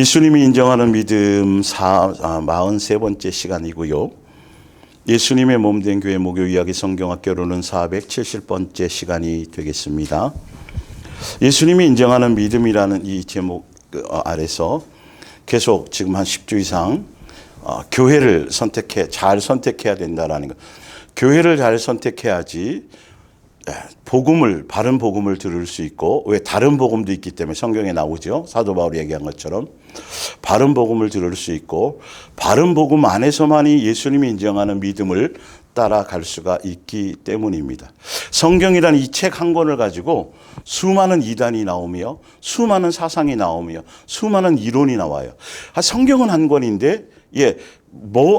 예수님이 인정하는 믿음 43번째 시간이고요. 예수님의 몸된 교회 목요 이야기 성경학교로는 470번째 시간이 되겠습니다. 예수님이 인정하는 믿음이라는 이 제목 아래서 계속 지금 한 10주 이상 교회를 잘 선택해야 된다라는 것. 교회를 잘 선택해야지 바른 복음을 들을 수 있고, 왜 다른 복음도 있기 때문에 성경에 나오죠. 사도 바울이 얘기한 것처럼 바른 복음을 들을 수 있고, 바른 복음 안에서만이 예수님이 인정하는 믿음을 따라갈 수가 있기 때문입니다. 성경이라는 이 책 한 권을 가지고 수많은 이단이 나오며 수많은 사상이 나오며 수많은 이론이 나와요. 성경은 한 권인데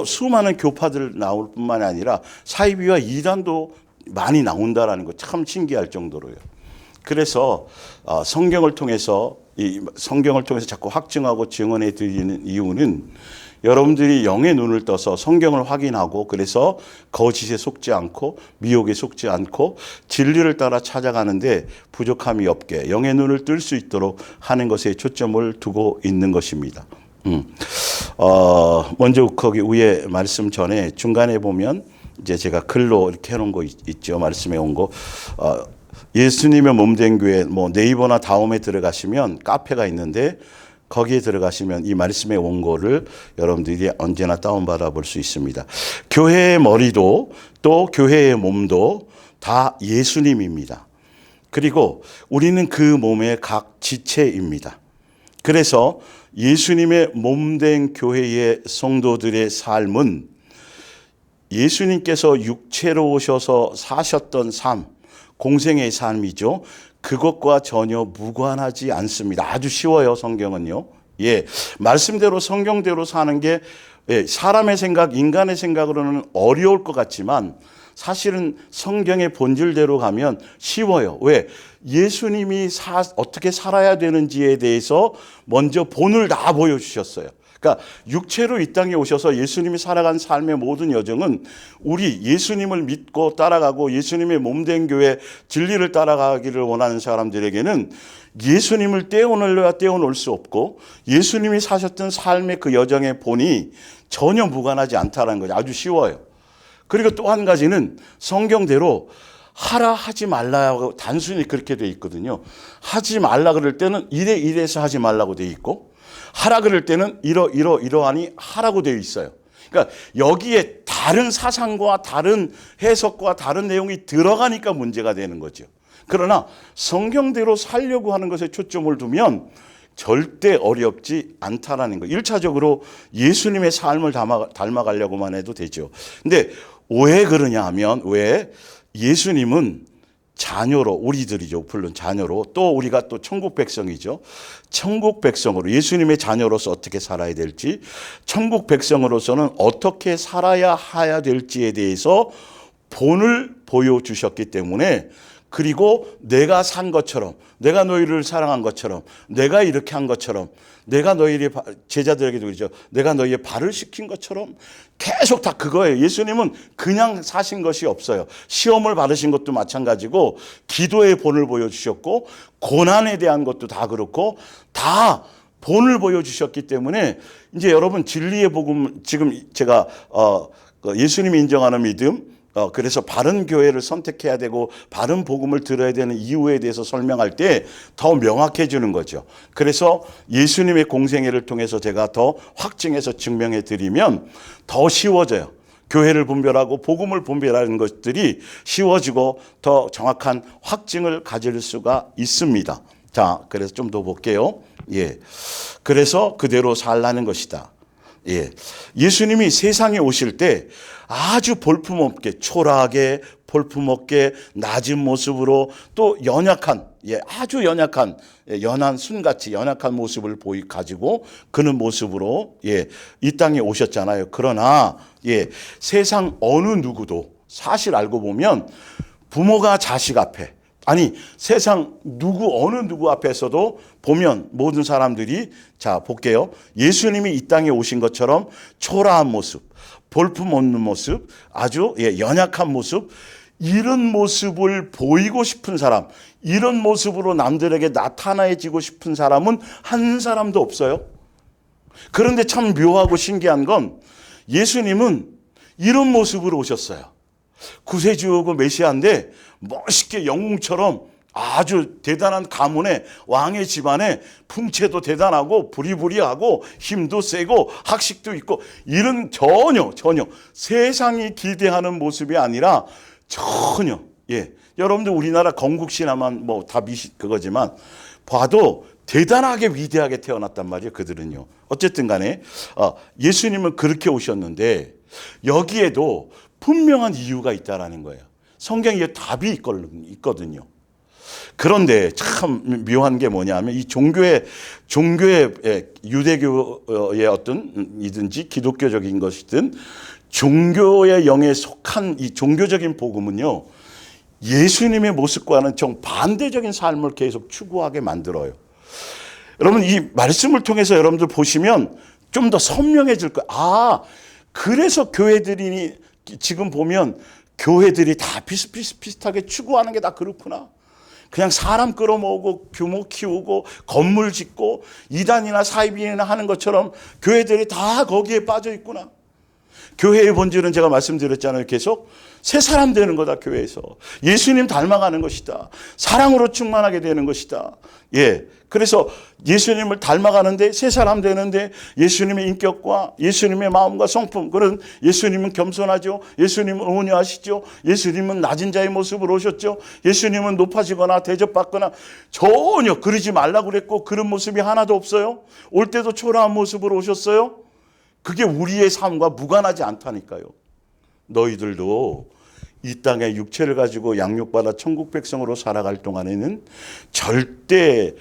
수많은 교파들 나올 뿐만 아니라 사이비와 이단도 많이 나온다라는 거 참 신기할 정도로요. 그래서 성경을 통해서 자꾸 확증하고 증언해 드리는 이유는 여러분들이 영의 눈을 떠서 성경을 확인하고, 그래서 거짓에 속지 않고 미혹에 속지 않고 진리를 따라 찾아가는데 부족함이 없게 영의 눈을 뜰 수 있도록 하는 것에 초점을 두고 있는 것입니다. 먼저 거기 위에 말씀 전에 중간에 보면 이제 제가 글로 이렇게 해놓은 거 있죠. 말씀에 온 거. 예수님의 몸된 교회 네이버나 다음에 들어가시면 카페가 있는데 거기에 들어가시면 이 말씀에 온 거를 여러분들이 언제나 다운받아 볼 수 있습니다. 교회의 머리도 또 교회의 몸도 다 예수님입니다. 그리고 우리는 그 몸의 각 지체입니다. 그래서 예수님의 몸된 교회의 성도들의 삶은 예수님께서 육체로 오셔서 사셨던 삶, 공생의 삶이죠. 그것과 전혀 무관하지 않습니다. 아주 쉬워요, 성경은요. 말씀대로 성경대로 사는 게 사람의 생각, 인간의 생각으로는 어려울 것 같지만 사실은 성경의 본질대로 가면 쉬워요. 왜? 예수님이 어떻게 살아야 되는지에 대해서 먼저 본을 다 보여주셨어요. 그러니까 육체로 이 땅에 오셔서 예수님이 살아간 삶의 모든 여정은 우리 예수님을 믿고 따라가고 예수님의 몸된 교회 진리를 따라가기를 원하는 사람들에게는 예수님을 떼어놓으려야 떼어놓을 수 없고, 예수님이 사셨던 삶의 그 여정의 본이 전혀 무관하지 않다는 거죠. 아주 쉬워요. 그리고 또 한 가지는 성경대로 하라 하지 말라고 단순히 그렇게 돼 있거든요. 하지 말라 그럴 때는 이래서 하지 말라고 돼 있고, 하라 그럴 때는 이러하니 하라고 되어 있어요. 그러니까 여기에 다른 사상과 다른 해석과 다른 내용이 들어가니까 문제가 되는 거죠. 그러나 성경대로 살려고 하는 것에 초점을 두면 절대 어렵지 않다라는 거. 1차적으로 예수님의 삶을 닮아가려고만 해도 되죠. 근데 왜 그러냐 하면, 왜 예수님은 자녀로, 우리들이죠. 물론 자녀로, 또 우리가 또 천국 백성이죠. 천국 백성으로, 예수님의 자녀로서 어떻게 살아야 될지, 천국 백성으로서는 어떻게 살아야 될지에 대해서 본을 보여주셨기 때문에, 그리고 내가 산 것처럼, 내가 너희를 사랑한 것처럼, 내가 이렇게 한 것처럼, 내가 너희의 제자들에게도 그러죠. 내가 너희의 발을 씻긴 것처럼, 계속 다 그거예요. 예수님은 그냥 사신 것이 없어요. 시험을 받으신 것도 마찬가지고, 기도의 본을 보여주셨고, 고난에 대한 것도 다 그렇고, 다 본을 보여주셨기 때문에, 이제 여러분 진리의 복음, 지금 제가 예수님이 인정하는 믿음, 그래서 바른 교회를 선택해야 되고 바른 복음을 들어야 되는 이유에 대해서 설명할 때 더 명확해지는 거죠. 그래서 예수님의 공생애를 통해서 제가 더 확증해서 증명해 드리면 더 쉬워져요. 교회를 분별하고 복음을 분별하는 것들이 쉬워지고 더 정확한 확증을 가질 수가 있습니다. 자, 그래서 좀 더 볼게요. 그래서 그대로 살라는 것이다. 예수님이 세상에 오실 때 아주 볼품없게, 초라하게, 볼품없게, 낮은 모습으로, 또 아주 연한 순같이 연약한 모습을 가지고 그는 모습으로 이 땅에 오셨잖아요. 그러나 세상 어느 누구도 사실 알고 보면 부모가 자식 앞에, 세상 어느 누구 앞에서도 보면 모든 사람들이, 자, 볼게요. 예수님이 이 땅에 오신 것처럼 초라한 모습, 볼품 없는 모습, 아주 연약한 모습, 이런 모습을 보이고 싶은 사람, 이런 모습으로 남들에게 나타나지고 싶은 사람은 한 사람도 없어요. 그런데 참 묘하고 신기한 건 예수님은 이런 모습으로 오셨어요. 구세주고 메시아인데 멋있게 영웅처럼 아주 대단한 가문의 왕의 집안에 풍채도 대단하고 부리부리하고 힘도 세고 학식도 있고 이런 전혀 세상이 기대하는 모습이 아니라 전혀 여러분들 우리나라 건국신화만 뭐 다 그거지만 봐도 대단하게 위대하게 태어났단 말이에요. 그들은요. 어쨌든 간에 예수님은 그렇게 오셨는데 여기에도 분명한 이유가 있다라는 거예요. 성경에 답이 있거든요. 그런데 참 묘한 게 뭐냐면 이 종교의 유대교의 어떤 이든지 기독교적인 것이든 종교의 영에 속한 이 종교적인 복음은요. 예수님의 모습과는 정반대적인 삶을 계속 추구하게 만들어요. 여러분 이 말씀을 통해서 여러분들 보시면 좀 더 선명해질 거예요. 그래서 교회들이 지금 보면 교회들이 다 비슷하게 추구하는 게 다 그렇구나. 그냥 사람 끌어모으고 규모 키우고 건물 짓고 이단이나 사이비나 하는 것처럼 교회들이 다 거기에 빠져 있구나. 교회의 본질은 제가 말씀드렸잖아요. 계속 새 사람 되는 거다. 교회에서 예수님 닮아가는 것이다. 사랑으로 충만하게 되는 것이다. 그래서 예수님을 닮아가는데 새 사람 되는데 예수님의 인격과 예수님의 마음과 성품, 그런 예수님은 겸손하죠. 예수님은 온유하시죠. 예수님은 낮은 자의 모습으로 오셨죠. 예수님은 높아지거나 대접받거나 전혀 그러지 말라고 그랬고 그런 모습이 하나도 없어요. 올 때도 초라한 모습으로 오셨어요. 그게 우리의 삶과 무관하지 않다니까요. 너희들도 이 땅에 육체를 가지고 양육받아 천국 백성으로 살아갈 동안에는 절대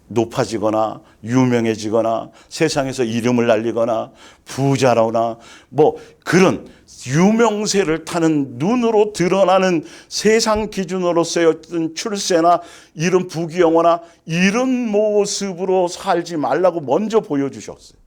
높아지거나 유명해지거나 세상에서 이름을 날리거나 부자라거나 뭐 그런 유명세를 타는 눈으로 드러나는 세상 기준으로서의 어떤 출세나 이런 부귀영화나 이런 모습으로 살지 말라고 먼저 보여주셨어요.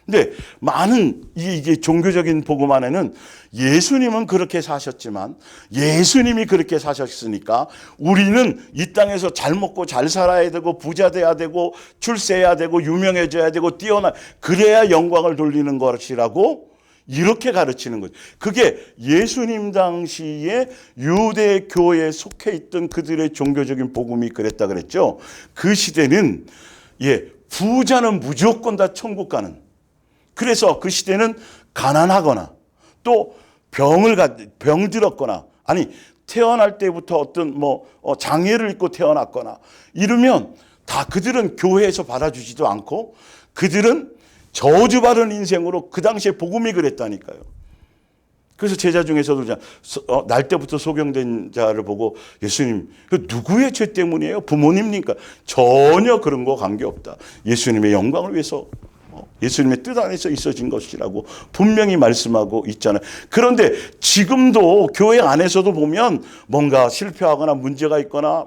근데 많은 이게 종교적인 복음 안에는 예수님은 그렇게 사셨지만 예수님이 그렇게 사셨으니까 우리는 이 땅에서 잘 먹고 잘 살아야 되고 부자 돼야 되고 출세해야 되고 유명해져야 되고 뛰어나 그래야 영광을 돌리는 것이라고 이렇게 가르치는 거죠. 그게 예수님 당시에 유대교에 속해 있던 그들의 종교적인 복음이 그랬다 그랬죠. 그 시대는 부자는 무조건 다 천국 가는, 그래서 그 시대는 가난하거나 또 병들었거나 아니 태어날 때부터 어떤 장애를 입고 태어났거나 이러면 다 그들은 교회에서 받아주지도 않고 그들은 저주받은 인생으로 그 당시에 복음이 그랬다니까요. 그래서 제자 중에서도 날 때부터 소경된 자를 보고 예수님 누구의 죄 때문이에요? 부모님입니까? 전혀 그런 거 관계없다. 예수님의 영광을 위해서 예수님의 뜻 안에서 있어진 것이라고 분명히 말씀하고 있잖아요. 그런데 지금도 교회 안에서도 보면 뭔가 실패하거나 문제가 있거나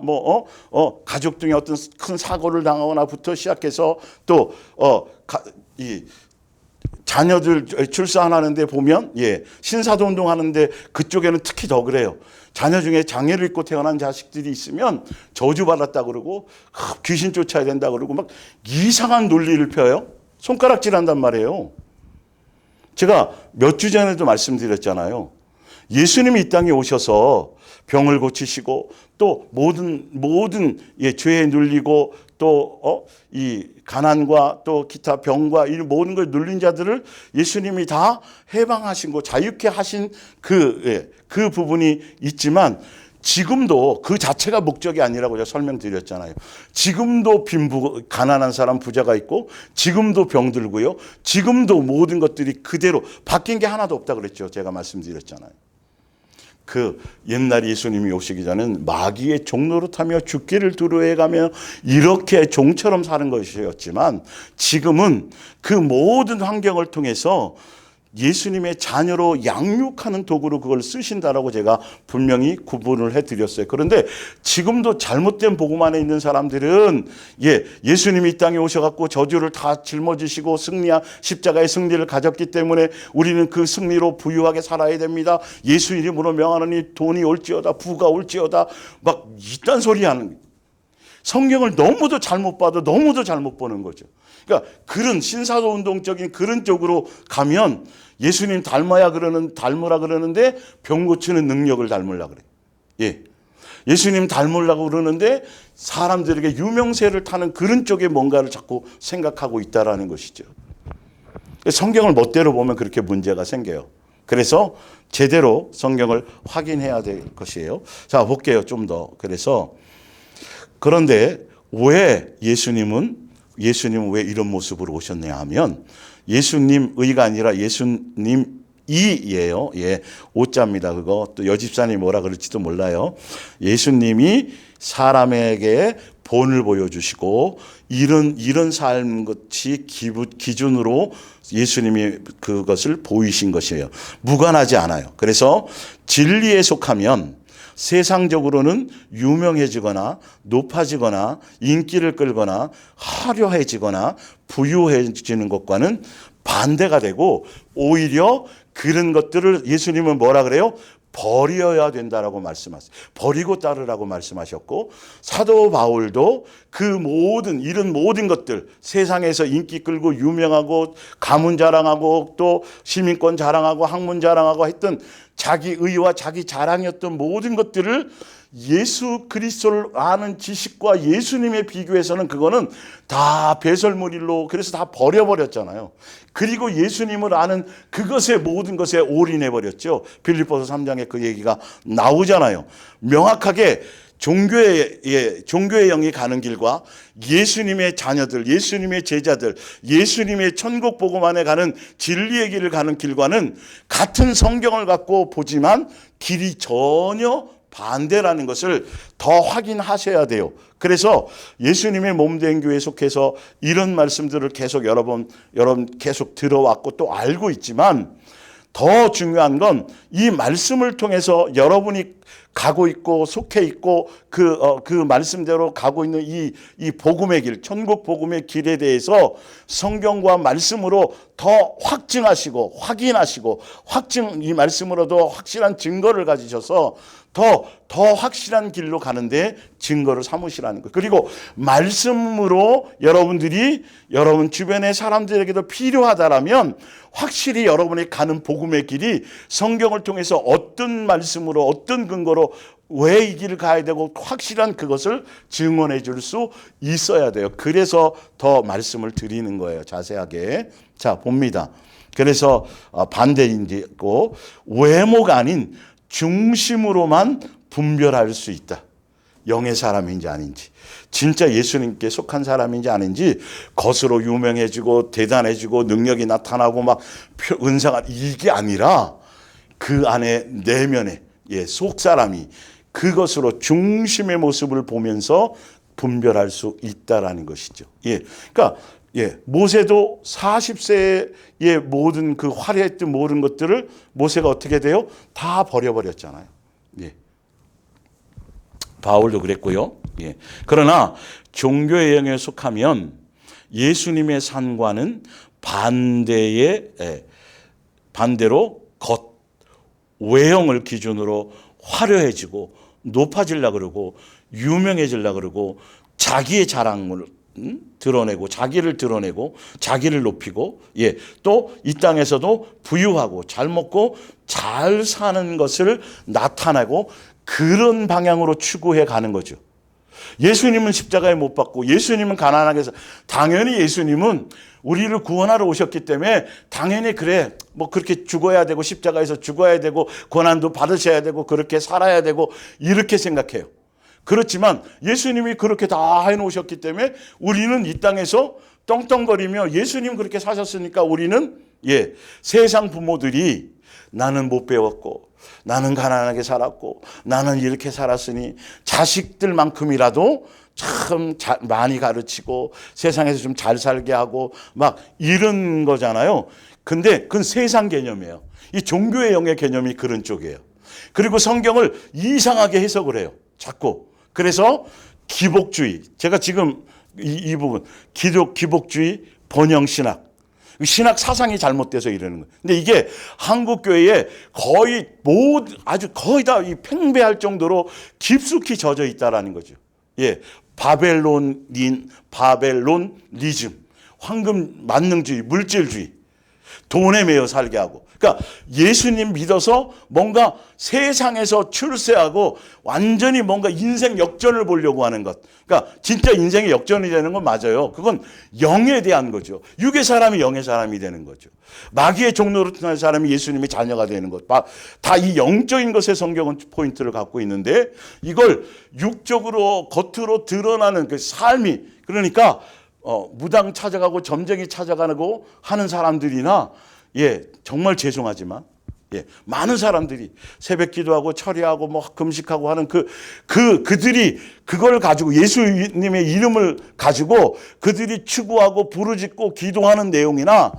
가족 중에 어떤 큰 사고를 당하거나부터 시작해서 또 이 자녀들 출산하는데 보면 신사도 운동하는데 그쪽에는 특히 더 그래요. 자녀 중에 장애를 입고 태어난 자식들이 있으면 저주받았다 그러고 귀신 쫓아야 된다 그러고 막 이상한 논리를 펴요. 손가락질한단 말이에요. 제가 몇 주 전에도 말씀드렸잖아요. 예수님이 이 땅에 오셔서 병을 고치시고 또 모든 죄에 눌리고 또 이 가난과 또 기타 병과 이 모든 걸 눌린 자들을 예수님이 다 해방하신 거 자유케 하신 그 부분이 있지만 지금도 그 자체가 목적이 아니라고 제가 설명드렸잖아요. 지금도 가난한 사람 부자가 있고 지금도 병들고요. 지금도 모든 것들이 그대로 바뀐 게 하나도 없다 그랬죠. 제가 말씀드렸잖아요. 그 옛날 예수님이 오시기 전에는 마귀의 종노릇하며 죽기를 두려워해가며 이렇게 종처럼 사는 것이었지만 지금은 그 모든 환경을 통해서 예수님의 자녀로 양육하는 도구로 그걸 쓰신다라고 제가 분명히 구분을 해드렸어요. 그런데 지금도 잘못된 복음 안에 있는 사람들은 예수님이 이 땅에 오셔갖고 저주를 다 짊어지시고 십자가의 승리를 가졌기 때문에 우리는 그 승리로 부유하게 살아야 됩니다. 예수 이름으로 명하노니 돈이 올지어다 부가 올지어다 막 이딴 소리 하는 거예요. 성경을 너무도 잘못 봐도 너무도 잘못 보는 거죠. 그러니까 그런 신사도 운동적인 그런 쪽으로 가면 예수님 닮으라 그러는데 병 고치는 능력을 닮으려고 그래. 예. 예수님 닮으려고 그러는데 사람들에게 유명세를 타는 그런 쪽에 뭔가를 자꾸 생각하고 있다라는 것이죠. 성경을 멋대로 보면 그렇게 문제가 생겨요. 그래서 제대로 성경을 확인해야 될 것이에요. 자, 볼게요. 좀 더. 그런데 왜 예수님은 왜 이런 모습으로 오셨냐 하면 예수님의가 아니라 예수님이에요. 예, 오자입니다. 그거 또 여집사님이 뭐라 그럴지도 몰라요. 예수님이 사람에게 본을 보여주시고 이런 삶 것이 기준으로 예수님이 그것을 보이신 것이에요. 무관하지 않아요. 그래서 진리에 속하면 세상적으로는 유명해지거나 높아지거나 인기를 끌거나 화려해지거나 부유해지는 것과는 반대가 되고 오히려 그런 것들을 예수님은 뭐라 그래요? 버려야 된다라고 말씀하셨어요. 버리고 따르라고 말씀하셨고 사도 바울도 이런 모든 것들 세상에서 인기 끌고 유명하고 가문 자랑하고 또 시민권 자랑하고 학문 자랑하고 했던 자기 의와 자기 자랑이었던 모든 것들을 예수 그리스도를 아는 지식과 예수님의 비교해서는 그거는 다 배설물일로 그래서 다 버려버렸잖아요. 그리고 예수님을 아는 그것에 모든 것에 올인해버렸죠. 빌립보서 3장에 그 얘기가 나오잖아요. 명확하게 종교의 영이 가는 길과 예수님의 자녀들, 예수님의 제자들, 예수님의 천국 복음안에 가는 진리의 길을 가는 길과는 같은 성경을 갖고 보지만 길이 전혀 반대라는 것을 더 확인하셔야 돼요. 그래서 예수님의 몸된 교회에 속해서 이런 말씀들을 계속 여러분 계속 들어왔고 또 알고 있지만 더 중요한 건 이 말씀을 통해서 여러분이 가고 있고 속해 있고 그 말씀대로 가고 있는 이 복음의 길, 천국 복음의 길에 대해서 성경과 말씀으로 더 확증하시고 확인하시고 이 말씀으로도 확실한 증거를 가지셔서 더 확실한 길로 가는데 증거를 삼으시라는 거예요. 그리고 말씀으로 여러분들이 여러분 주변의 사람들에게도 필요하다라면 확실히 여러분이 가는 복음의 길이 성경을 통해서 어떤 말씀으로 어떤 근거로 왜 이 길을 가야 되고 확실한 그것을 증언해 줄 수 있어야 돼요. 그래서 더 말씀을 드리는 거예요. 자세하게. 자, 봅니다. 그래서 반대인지고 외모가 아닌 중심으로만 분별할 수 있다. 영의 사람인지 아닌지, 진짜 예수님께 속한 사람인지 아닌지, 겉으로 유명해지고 대단해지고 능력이 나타나고 막 은사가 이게 아니라 그 안에 내면에 속 사람이 그것으로 중심의 모습을 보면서 분별할 수 있다라는 것이죠. 그러니까 모세도 40세의 모든 그 화려했던 모든 것들을 모세가 어떻게 돼요? 다 버려버렸잖아요. 바울도 그랬고요. 그러나 종교의 영에 속하면 예수님의 산과는 반대로 외형을 기준으로 화려해지고 높아지려고 그러고 유명해지려고 그러고 자기의 자랑을 드러내고 자기를 드러내고 자기를 높이고 또 이 땅에서도 부유하고 잘 먹고 잘 사는 것을 나타내고 그런 방향으로 추구해 가는 거죠. 예수님은 십자가에 못 박고 예수님은 가난하게 해서 당연히 예수님은 우리를 구원하러 오셨기 때문에 당연히 그렇게 죽어야 되고 십자가에서 죽어야 되고 고난도 받으셔야 되고 그렇게 살아야 되고 이렇게 생각해요. 그렇지만 예수님이 그렇게 다 해놓으셨기 때문에 우리는 이 땅에서 떵떵거리며 예수님 그렇게 사셨으니까 우리는 세상 부모들이 나는 못 배웠고 나는 가난하게 살았고 나는 이렇게 살았으니 자식들만큼이라도 참 많이 가르치고 세상에서 좀 잘 살게 하고 막 이런 거잖아요. 근데 그건 세상 개념이에요. 이 종교의 영의 개념이 그런 쪽이에요. 그리고 성경을 이상하게 해석을 해요. 자꾸. 그래서 기복주의, 제가 지금 이 부분 기복주의 번영신학, 신학 사상이 잘못돼서 이러는 거예요. 근데 이게 한국 교회에 거의 거의 다 이 팽배할 정도로 깊숙이 젖어 있다라는 거죠. 바벨론리즘, 황금 만능주의, 물질주의, 돈에 매여 살게 하고. 그러니까 예수님 믿어서 뭔가 세상에서 출세하고 완전히 뭔가 인생 역전을 보려고 하는 것. 그러니까 진짜 인생의 역전이 되는 건 맞아요. 그건 영에 대한 거죠. 육의 사람이 영의 사람이 되는 거죠. 마귀의 종로로 튼 사람이 예수님의 자녀가 되는 것. 다 이 영적인 것에 성경은 포인트를 갖고 있는데, 이걸 육적으로 겉으로 드러나는 그 삶이, 그러니까 무당 찾아가고 점쟁이 찾아가고 하는 사람들이나, 정말 죄송하지만, 많은 사람들이 새벽 기도하고 철야하고 뭐 금식하고 하는 그들이 그걸 가지고 예수님의 이름을 가지고 그들이 추구하고 부르짖고 기도하는 내용이나,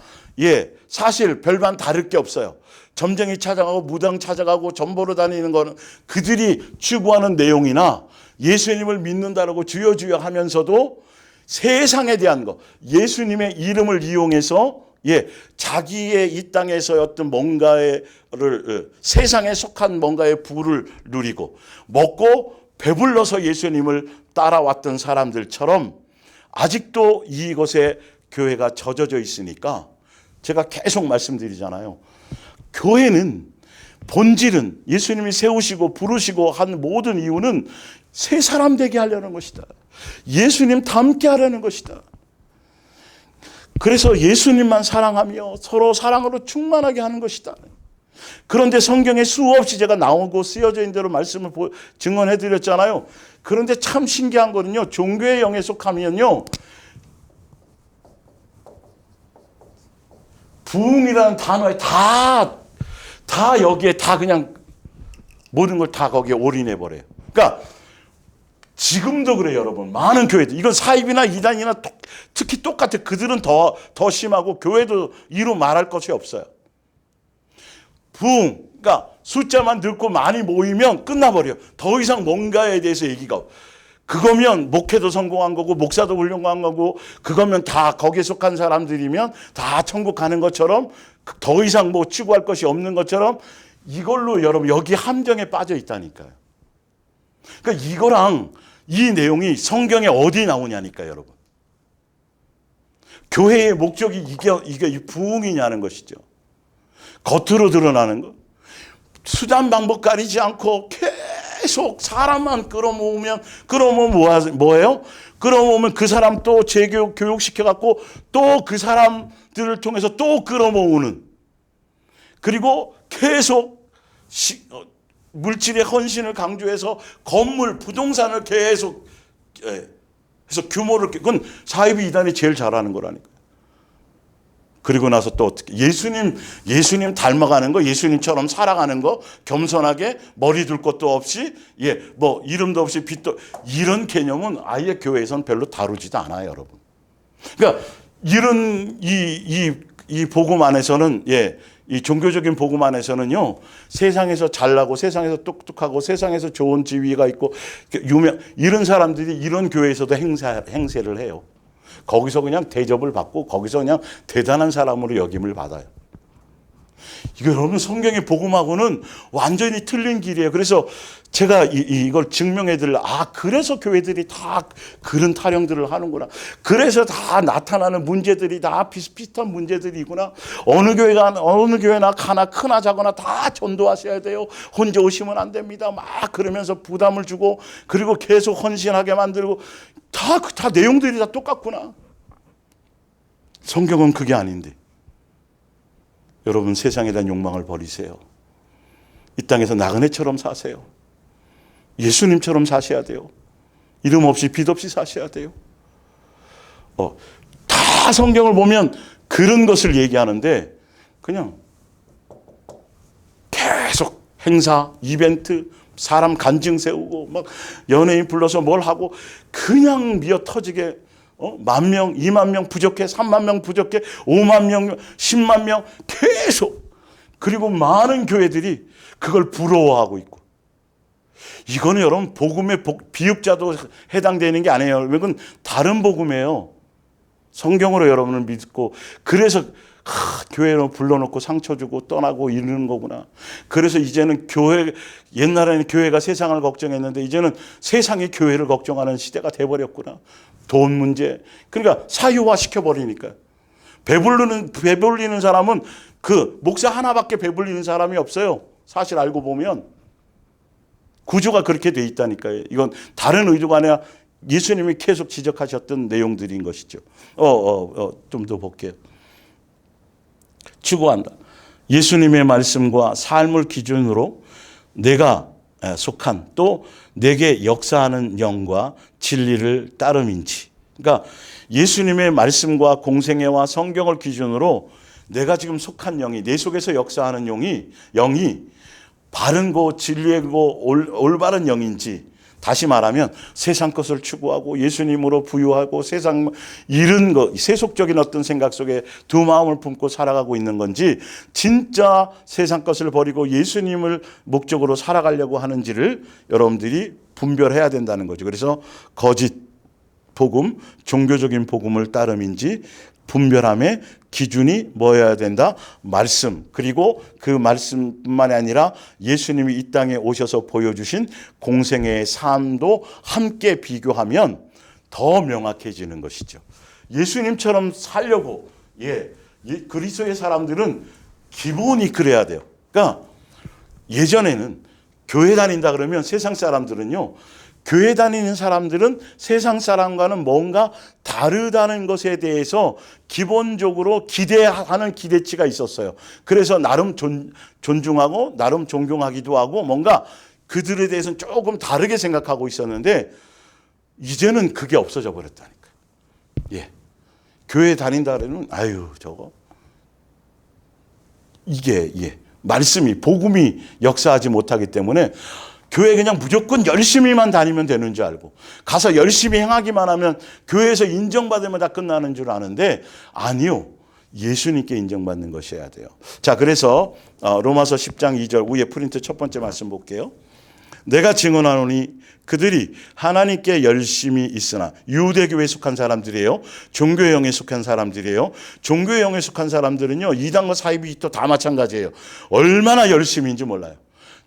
사실 별반 다를 게 없어요. 점쟁이 찾아가고 무당 찾아가고 점보러 다니는 거는 그들이 추구하는 내용이나, 예수님을 믿는다라고 주여 주여 하면서도 세상에 대한 거, 예수님의 이름을 이용해서 자기의 이 땅에서의 어떤 뭔가를, 세상에 속한 뭔가의 부를 누리고 먹고 배불러서 예수님을 따라왔던 사람들처럼 아직도 이곳에 교회가 젖어져 있으니까, 제가 계속 말씀드리잖아요. 교회는, 본질은, 예수님이 세우시고 부르시고 한 모든 이유는 새 사람 되게 하려는 것이다. 예수님 닮게 하려는 것이다. 그래서 예수님만 사랑하며 서로 사랑으로 충만하게 하는 것이다. 그런데 성경에 수없이 제가 나오고 쓰여져 있는 대로 말씀을 증언해 드렸잖아요. 그런데 참 신기한 거는요, 종교의 영에 속하면요, 부흥이라는 단어에 다 여기에 다 그냥 모든 걸 다 거기에 올인해 버려요. 그러니까 지금도 그래요, 여러분. 많은 교회들, 이건 사입이나 이단이나 특히 똑같아요. 그들은 더 심하고 교회도 이루 말할 것이 없어요. 부흥, 그러니까 숫자만 늘고 많이 모이면 끝나버려요. 더 이상 뭔가에 대해서 얘기가, 그거면 목회도 성공한 거고 목사도 훌륭한 거고, 그거면 다 거기에 속한 사람들이면 다 천국 가는 것처럼, 더 이상 뭐 추구할 것이 없는 것처럼, 이걸로 여러분 여기 함정에 빠져 있다니까요. 그러니까 이거랑 이 내용이 성경에 어디 나오냐니까요, 여러분. 교회의 목적이 이게 부흥이냐는 것이죠. 겉으로 드러나는 것. 수단 방법 가리지 않고 계속 사람만 끌어모으면 뭐예요? 끌어모으면 그 사람 또 교육시켜갖고 또 그 사람들을 통해서 또 끌어모으는. 그리고 계속 물질의 헌신을 강조해서 건물, 부동산을 계속 해서 규모를, 그건 사이비 이단이 제일 잘하는 거라니까요. 그리고 나서 또 어떻게 예수님 닮아가는 거, 예수님처럼 살아가는 거, 겸손하게 머리 둘 것도 없이, 뭐 이름도 없이 빛도, 이런 개념은 아예 교회에서는 별로 다루지도 않아요, 여러분. 그러니까 이런 이 복음 안에서는, 이 종교적인 복음 안에서는요, 세상에서 잘나고 세상에서 똑똑하고 세상에서 좋은 지위가 있고 이런 사람들이 이런 교회에서도 행세를 해요. 거기서 그냥 대접을 받고 거기서 그냥 대단한 사람으로 여김을 받아요. 이거 여러분, 성경의 복음하고는 완전히 틀린 길이에요. 그래서 제가 이걸 증명해 드릴, 그래서 교회들이 다 그런 타령들을 하는구나. 그래서 다 나타나는 문제들이 다 비슷비슷한 문제들이구나. 어느 교회나 크나 작거나 다 전도하셔야 돼요. 혼자 오시면 안 됩니다. 막 그러면서 부담을 주고, 그리고 계속 헌신하게 만들고, 다 내용들이 다 똑같구나. 성경은 그게 아닌데. 여러분, 세상에 대한 욕망을 버리세요. 이 땅에서 나그네처럼 사세요. 예수님처럼 사셔야 돼요. 이름 없이 빛 없이 사셔야 돼요. 다 성경을 보면 그런 것을 얘기하는데, 그냥 계속 행사, 이벤트, 사람 간증 세우고 막 연예인 불러서 뭘 하고, 그냥 미어 터지게 10,000명, 20,000명 부족해, 30,000명 부족해, 50,000명, 100,000명 계속. 그리고 많은 교회들이 그걸 부러워하고 있고. 이거는 여러분 복음의 비읍자도 해당되는 게 아니에요. 이건 다른 복음이에요. 성경으로 여러분을 믿고, 그래서 교회로 불러놓고 상처 주고 떠나고 이러는 거구나. 그래서 이제는 옛날에는 교회가 세상을 걱정했는데 이제는 세상이 교회를 걱정하는 시대가 돼버렸구나. 돈 문제. 그러니까 사유화 시켜버리니까. 배불리는 사람은 그 목사 하나밖에 배불리는 사람이 없어요. 사실 알고 보면. 구조가 그렇게 돼 있다니까요. 이건 다른 의도가 아니라 예수님이 계속 지적하셨던 내용들인 것이죠. 좀 더 볼게요. 추구한다. 예수님의 말씀과 삶을 기준으로 내가 속한 또 내게 역사하는 영과 진리를 따름인지. 그러니까 예수님의 말씀과 공생애와 성경을 기준으로 내가 지금 속한 영이, 내 속에서 역사하는 영이 바른고 진리고 올바른 영인지, 다시 말하면 세상 것을 추구하고 예수님으로 부유하고 세상 잃은 것, 세속적인 어떤 생각 속에 두 마음을 품고 살아가고 있는 건지, 진짜 세상 것을 버리고 예수님을 목적으로 살아가려고 하는지를 여러분들이 분별해야 된다는 거죠. 그래서 거짓 복음, 종교적인 복음을 따름인지 분별함의 기준이 뭐여야 된다? 말씀. 그리고 그 말씀뿐만이 아니라 예수님이 이 땅에 오셔서 보여주신 공생애의 삶도 함께 비교하면 더 명확해지는 것이죠. 예수님처럼 살려고 그리스도의 사람들은 기본이 그래야 돼요. 그러니까 예전에는 교회 다닌다 그러면 세상 사람들은요, 교회 다니는 사람들은 세상 사람과는 뭔가 다르다는 것에 대해서 기본적으로 기대하는 기대치가 있었어요. 그래서 나름 존중하고 나름 존경하기도 하고 뭔가 그들에 대해서는 조금 다르게 생각하고 있었는데 이제는 그게 없어져 버렸다니까요. 교회 다닌다 그러면 저거 이게 말씀이 복음이 역사하지 못하기 때문에 교회 그냥 무조건 열심히만 다니면 되는 줄 알고 가서 열심히 행하기만 하면 교회에서 인정받으면 다 끝나는 줄 아는데 아니요. 예수님께 인정받는 것이어야 돼요. 자, 그래서 로마서 10장 2절 위에 프린트 첫 번째 말씀 볼게요. 내가 증언하노니 그들이 하나님께 열심히 있으나, 유대교에 속한 사람들이에요. 종교의 영에 속한 사람들이에요. 종교의 영에 속한 사람들은요, 이단과 사이비도 다 마찬가지예요. 얼마나 열심히인지 몰라요.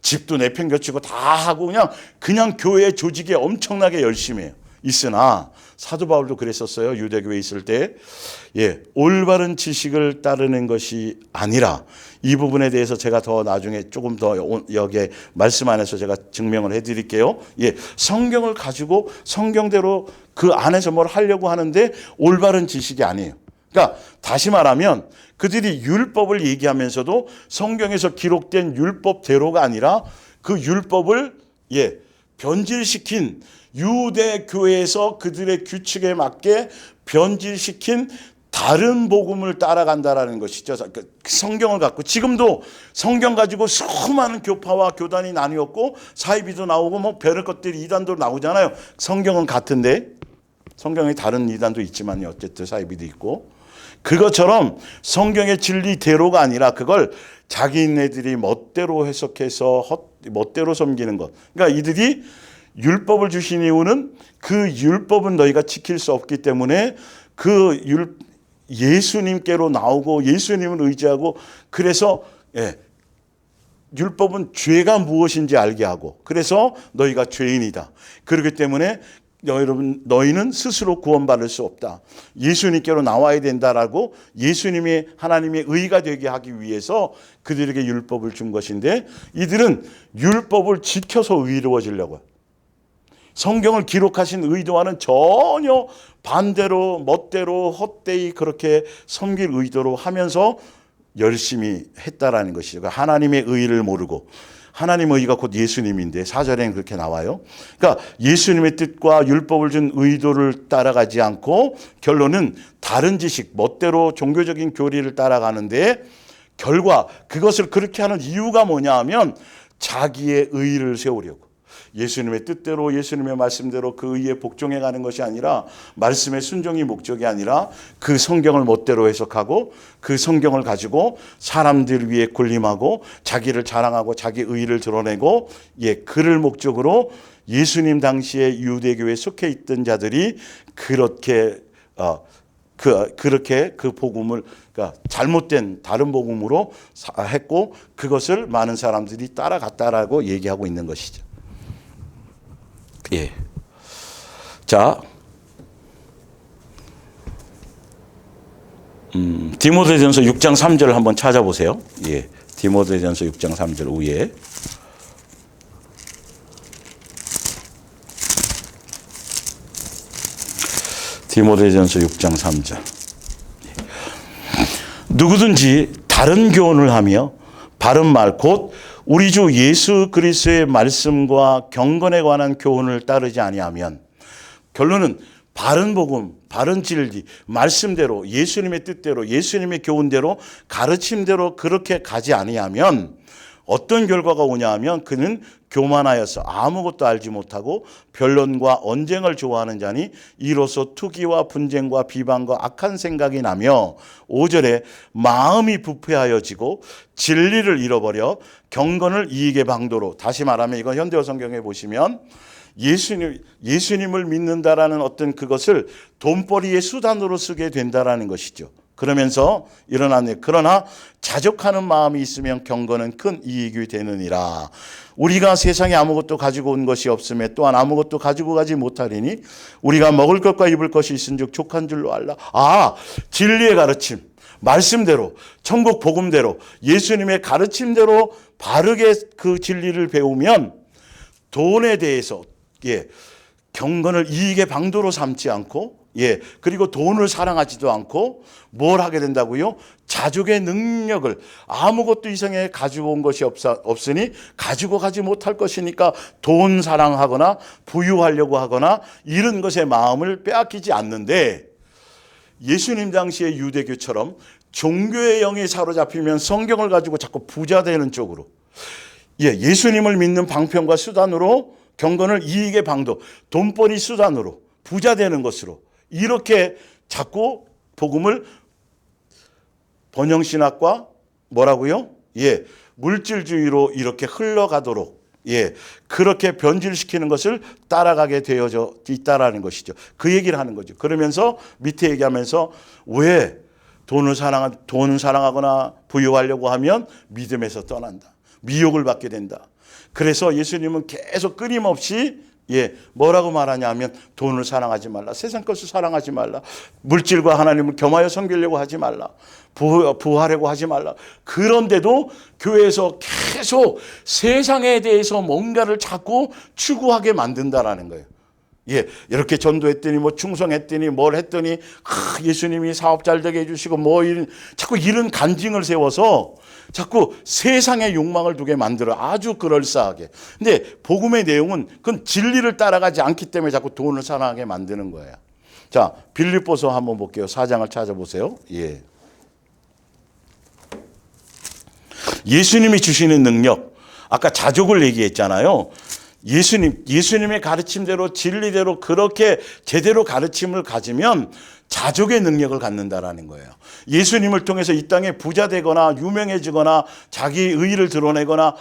집도 내팽겨치고 다 하고 그냥 교회 조직에 엄청나게 열심히 해요. 있으나 사도 바울도 그랬었어요. 유대교에 있을 때. 올바른 지식을 따르는 것이 아니라, 이 부분에 대해서 제가 더 나중에 조금 더 여기에 말씀 안에서 제가 증명을 해드릴게요. 성경을 가지고 성경대로 그 안에서 뭘 하려고 하는데 올바른 지식이 아니에요. 그러니까 다시 말하면 그들이 율법을 얘기하면서도 성경에서 기록된 율법대로가 아니라 그 율법을 변질시킨, 유대교회에서 그들의 규칙에 맞게 변질시킨 다른 복음을 따라간다라는 것이죠. 성경을 갖고 지금도 성경 가지고 수많은 교파와 교단이 나뉘었고 사이비도 나오고 별의 것들이 이단도 나오잖아요. 성경은 같은데 성경에 다른 이단도 있지만 어쨌든 사이비도 있고, 그것처럼 성경의 진리대로가 아니라 그걸 자기네들이 멋대로 해석해서 멋대로 섬기는 것. 그러니까 이들이 율법을 주신 이유는 그 율법은 너희가 지킬 수 없기 때문에 예수님께로 나오고 예수님을 의지하고, 그래서 율법은 죄가 무엇인지 알게 하고, 그래서 너희가 죄인이다. 그렇기 때문에 너희는 스스로 구원받을 수 없다. 예수님께로 나와야 된다라고 예수님의 하나님의 의가 되게 하기 위해서 그들에게 율법을 준 것인데, 이들은 율법을 지켜서 의로워지려고 해요. 성경을 기록하신 의도와는 전혀 반대로 멋대로 헛되이 그렇게 섬길 의도로 하면서 열심히 했다라는 것이죠. 하나님의 의를 모르고, 하나님의 의가 곧 예수님인데 4절에는 그렇게 나와요. 그러니까 예수님의 뜻과 율법을 준 의도를 따라가지 않고 결론은 다른 지식, 멋대로 종교적인 교리를 따라가는데, 결과 그것을 그렇게 하는 이유가 뭐냐 하면 자기의 의를 세우려고, 예수님의 뜻대로 예수님의 말씀대로 그 의에 복종해 가는 것이 아니라, 말씀의 순종이 목적이 아니라 그 성경을 멋대로 해석하고 그 성경을 가지고 사람들 위에 군림하고 자기를 자랑하고 자기 의를 드러내고, 그를 목적으로 예수님 당시에 유대교에 속해 있던 자들이 그렇게 그렇게 그 복음을, 그러니까 잘못된 다른 복음으로 했고, 그것을 많은 사람들이 따라갔다라고 얘기하고 있는 것이죠. 예. 자, 디모데전서 6장 3절을 한번 찾아보세요. 예. 디모데전서 6장 3절 위에. 디모데전서 6장 3절. 누구든지 다른 교훈을 하며 바른 말 곧 우리 주 예수 그리스도의 말씀과 경건에 관한 교훈을 따르지 아니하면, 결론은 바른 복음, 바른 진리, 말씀대로, 예수님의 뜻대로, 예수님의 교훈대로, 가르침대로 그렇게 가지 아니하면 어떤 결과가 오냐 하면 그는 교만하여서 아무것도 알지 못하고 변론과 언쟁을 좋아하는 자니 이로써 투기와 분쟁과 비방과 악한 생각이 나며, 5절에 마음이 부패하여지고 진리를 잃어버려 경건을 이익의 방도로, 다시 말하면 이건 현대어 성경에 보시면 예수님을 믿는다라는 어떤 그것을 돈벌이의 수단으로 쓰게 된다라는 것이죠. 그러면서 일어나네. 그러나 자족하는 마음이 있으면 경건은 큰 이익이 되느니라. 우리가 세상에 아무것도 가지고 온 것이 없음에 또한 아무것도 가지고 가지 못하리니 우리가 먹을 것과 입을 것이 있은즉 족한 줄로 알라. 진리의 가르침, 말씀대로, 천국 복음대로, 예수님의 가르침대로 바르게 그 진리를 배우면 돈에 대해서 경건을 이익의 방도로 삼지 않고, 그리고 돈을 사랑하지도 않고 뭘 하게 된다고요? 자족의 능력을, 아무것도 이상에 가지고 온 것이 없으니 가지고 가지 못할 것이니까 돈 사랑하거나 부유하려고 하거나 이런 것에 마음을 빼앗기지 않는데, 예수님 당시의 유대교처럼 종교의 영에 사로잡히면 성경을 가지고 자꾸 부자 되는 쪽으로, 예수님을 믿는 방편과 수단으로 경건을 이익의 방도, 돈벌이 수단으로 부자 되는 것으로 이렇게 자꾸 복음을 번영신학과 뭐라고요? 물질주의로 이렇게 흘러가도록 그렇게 변질시키는 것을 따라가게 되어져 있다라는 것이죠. 그 얘기를 하는 거죠. 그러면서 밑에 얘기하면서 왜 돈을 사랑하거나 부유하려고 하면 믿음에서 떠난다. 미혹을 받게 된다. 그래서 예수님은 계속 끊임없이 뭐라고 말하냐면 돈을 사랑하지 말라. 세상 것을 사랑하지 말라. 물질과 하나님을 겸하여 섬기려고 하지 말라. 부하려고 하지 말라. 그런데도 교회에서 계속 세상에 대해서 뭔가를 자꾸 추구하게 만든다라는 거예요. 이렇게 전도했더니 충성했더니 뭘 했더니 예수님이 사업 잘 되게 해주시고 자꾸 이런 간증을 세워서 자꾸 세상의 욕망을 두게 만들어. 아주 그럴싸하게. 근데 복음의 내용은 그건 진리를 따라가지 않기 때문에 자꾸 돈을 사랑하게 만드는 거예요. 자, 빌립보서 한번 볼게요. 4장을 찾아보세요. 예수님이 주시는 능력, 아까 자족을 얘기했잖아요. 예수님의 가르침대로 진리대로 그렇게 제대로 가르침을 가지면 자족의 능력을 갖는다라는 거예요. 예수님을 통해서 이 땅에 부자 되거나 유명해지거나 자기 의의를 드러내거나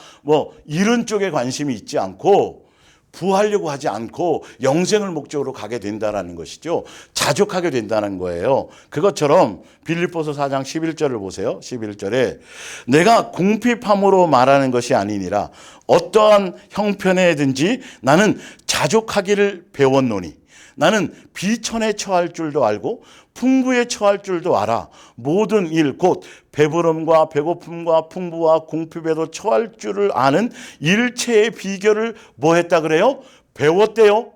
이런 쪽에 관심이 있지 않고 부하려고 하지 않고 영생을 목적으로 가게 된다라는 것이죠. 자족하게 된다는 거예요. 그것처럼 빌립보서 4장 11절을 보세요. 11절에 내가 궁핍함으로 말하는 것이 아니니라. 어떠한 형편에든지 나는 자족하기를 배웠노니 나는 비천에 처할 줄도 알고 풍부에 처할 줄도 알아. 모든 일 곧 배부름과 배고픔과 풍부와 궁핍에도 처할 줄을 아는 일체의 비결을 뭐 했다 그래요? 배웠대요.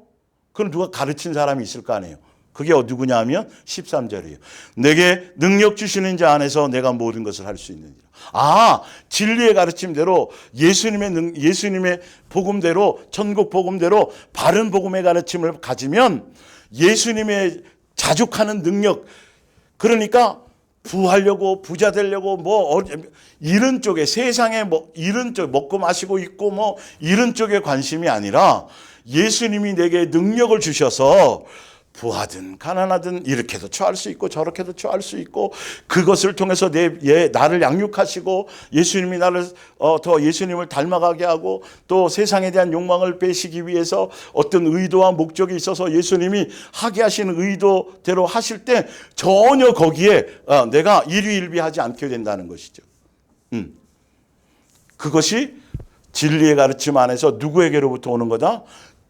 그럼 누가 가르친 사람이 있을 거 아니에요. 그게 누구냐 하면 13절이에요. 내게 능력 주시는 자 안에서 내가 모든 것을 할 수 있느니라. 진리의 가르침대로 예수님의 복음대로 천국 복음대로 바른 복음의 가르침을 가지면 예수님의 자족하는 능력, 그러니까 부하려고 부자 되려고 이런 쪽에 세상에 이런 쪽 먹고 마시고 있고 이런 쪽에 관심이 아니라 예수님이 내게 능력을 주셔서 부하든 가난하든 이렇게도 처할 수 있고 저렇게도 처할 수 있고, 그것을 통해서 나를 양육하시고 예수님이 나를 더 예수님을 닮아가게 하고, 또 세상에 대한 욕망을 빼시기 위해서 어떤 의도와 목적이 있어서 예수님이 하게 하시는 의도대로 하실 때 전혀 거기에 내가 일희일비하지 않게 된다는 것이죠. 그것이 진리의 가르침 안에서 누구에게로부터 오는 거다?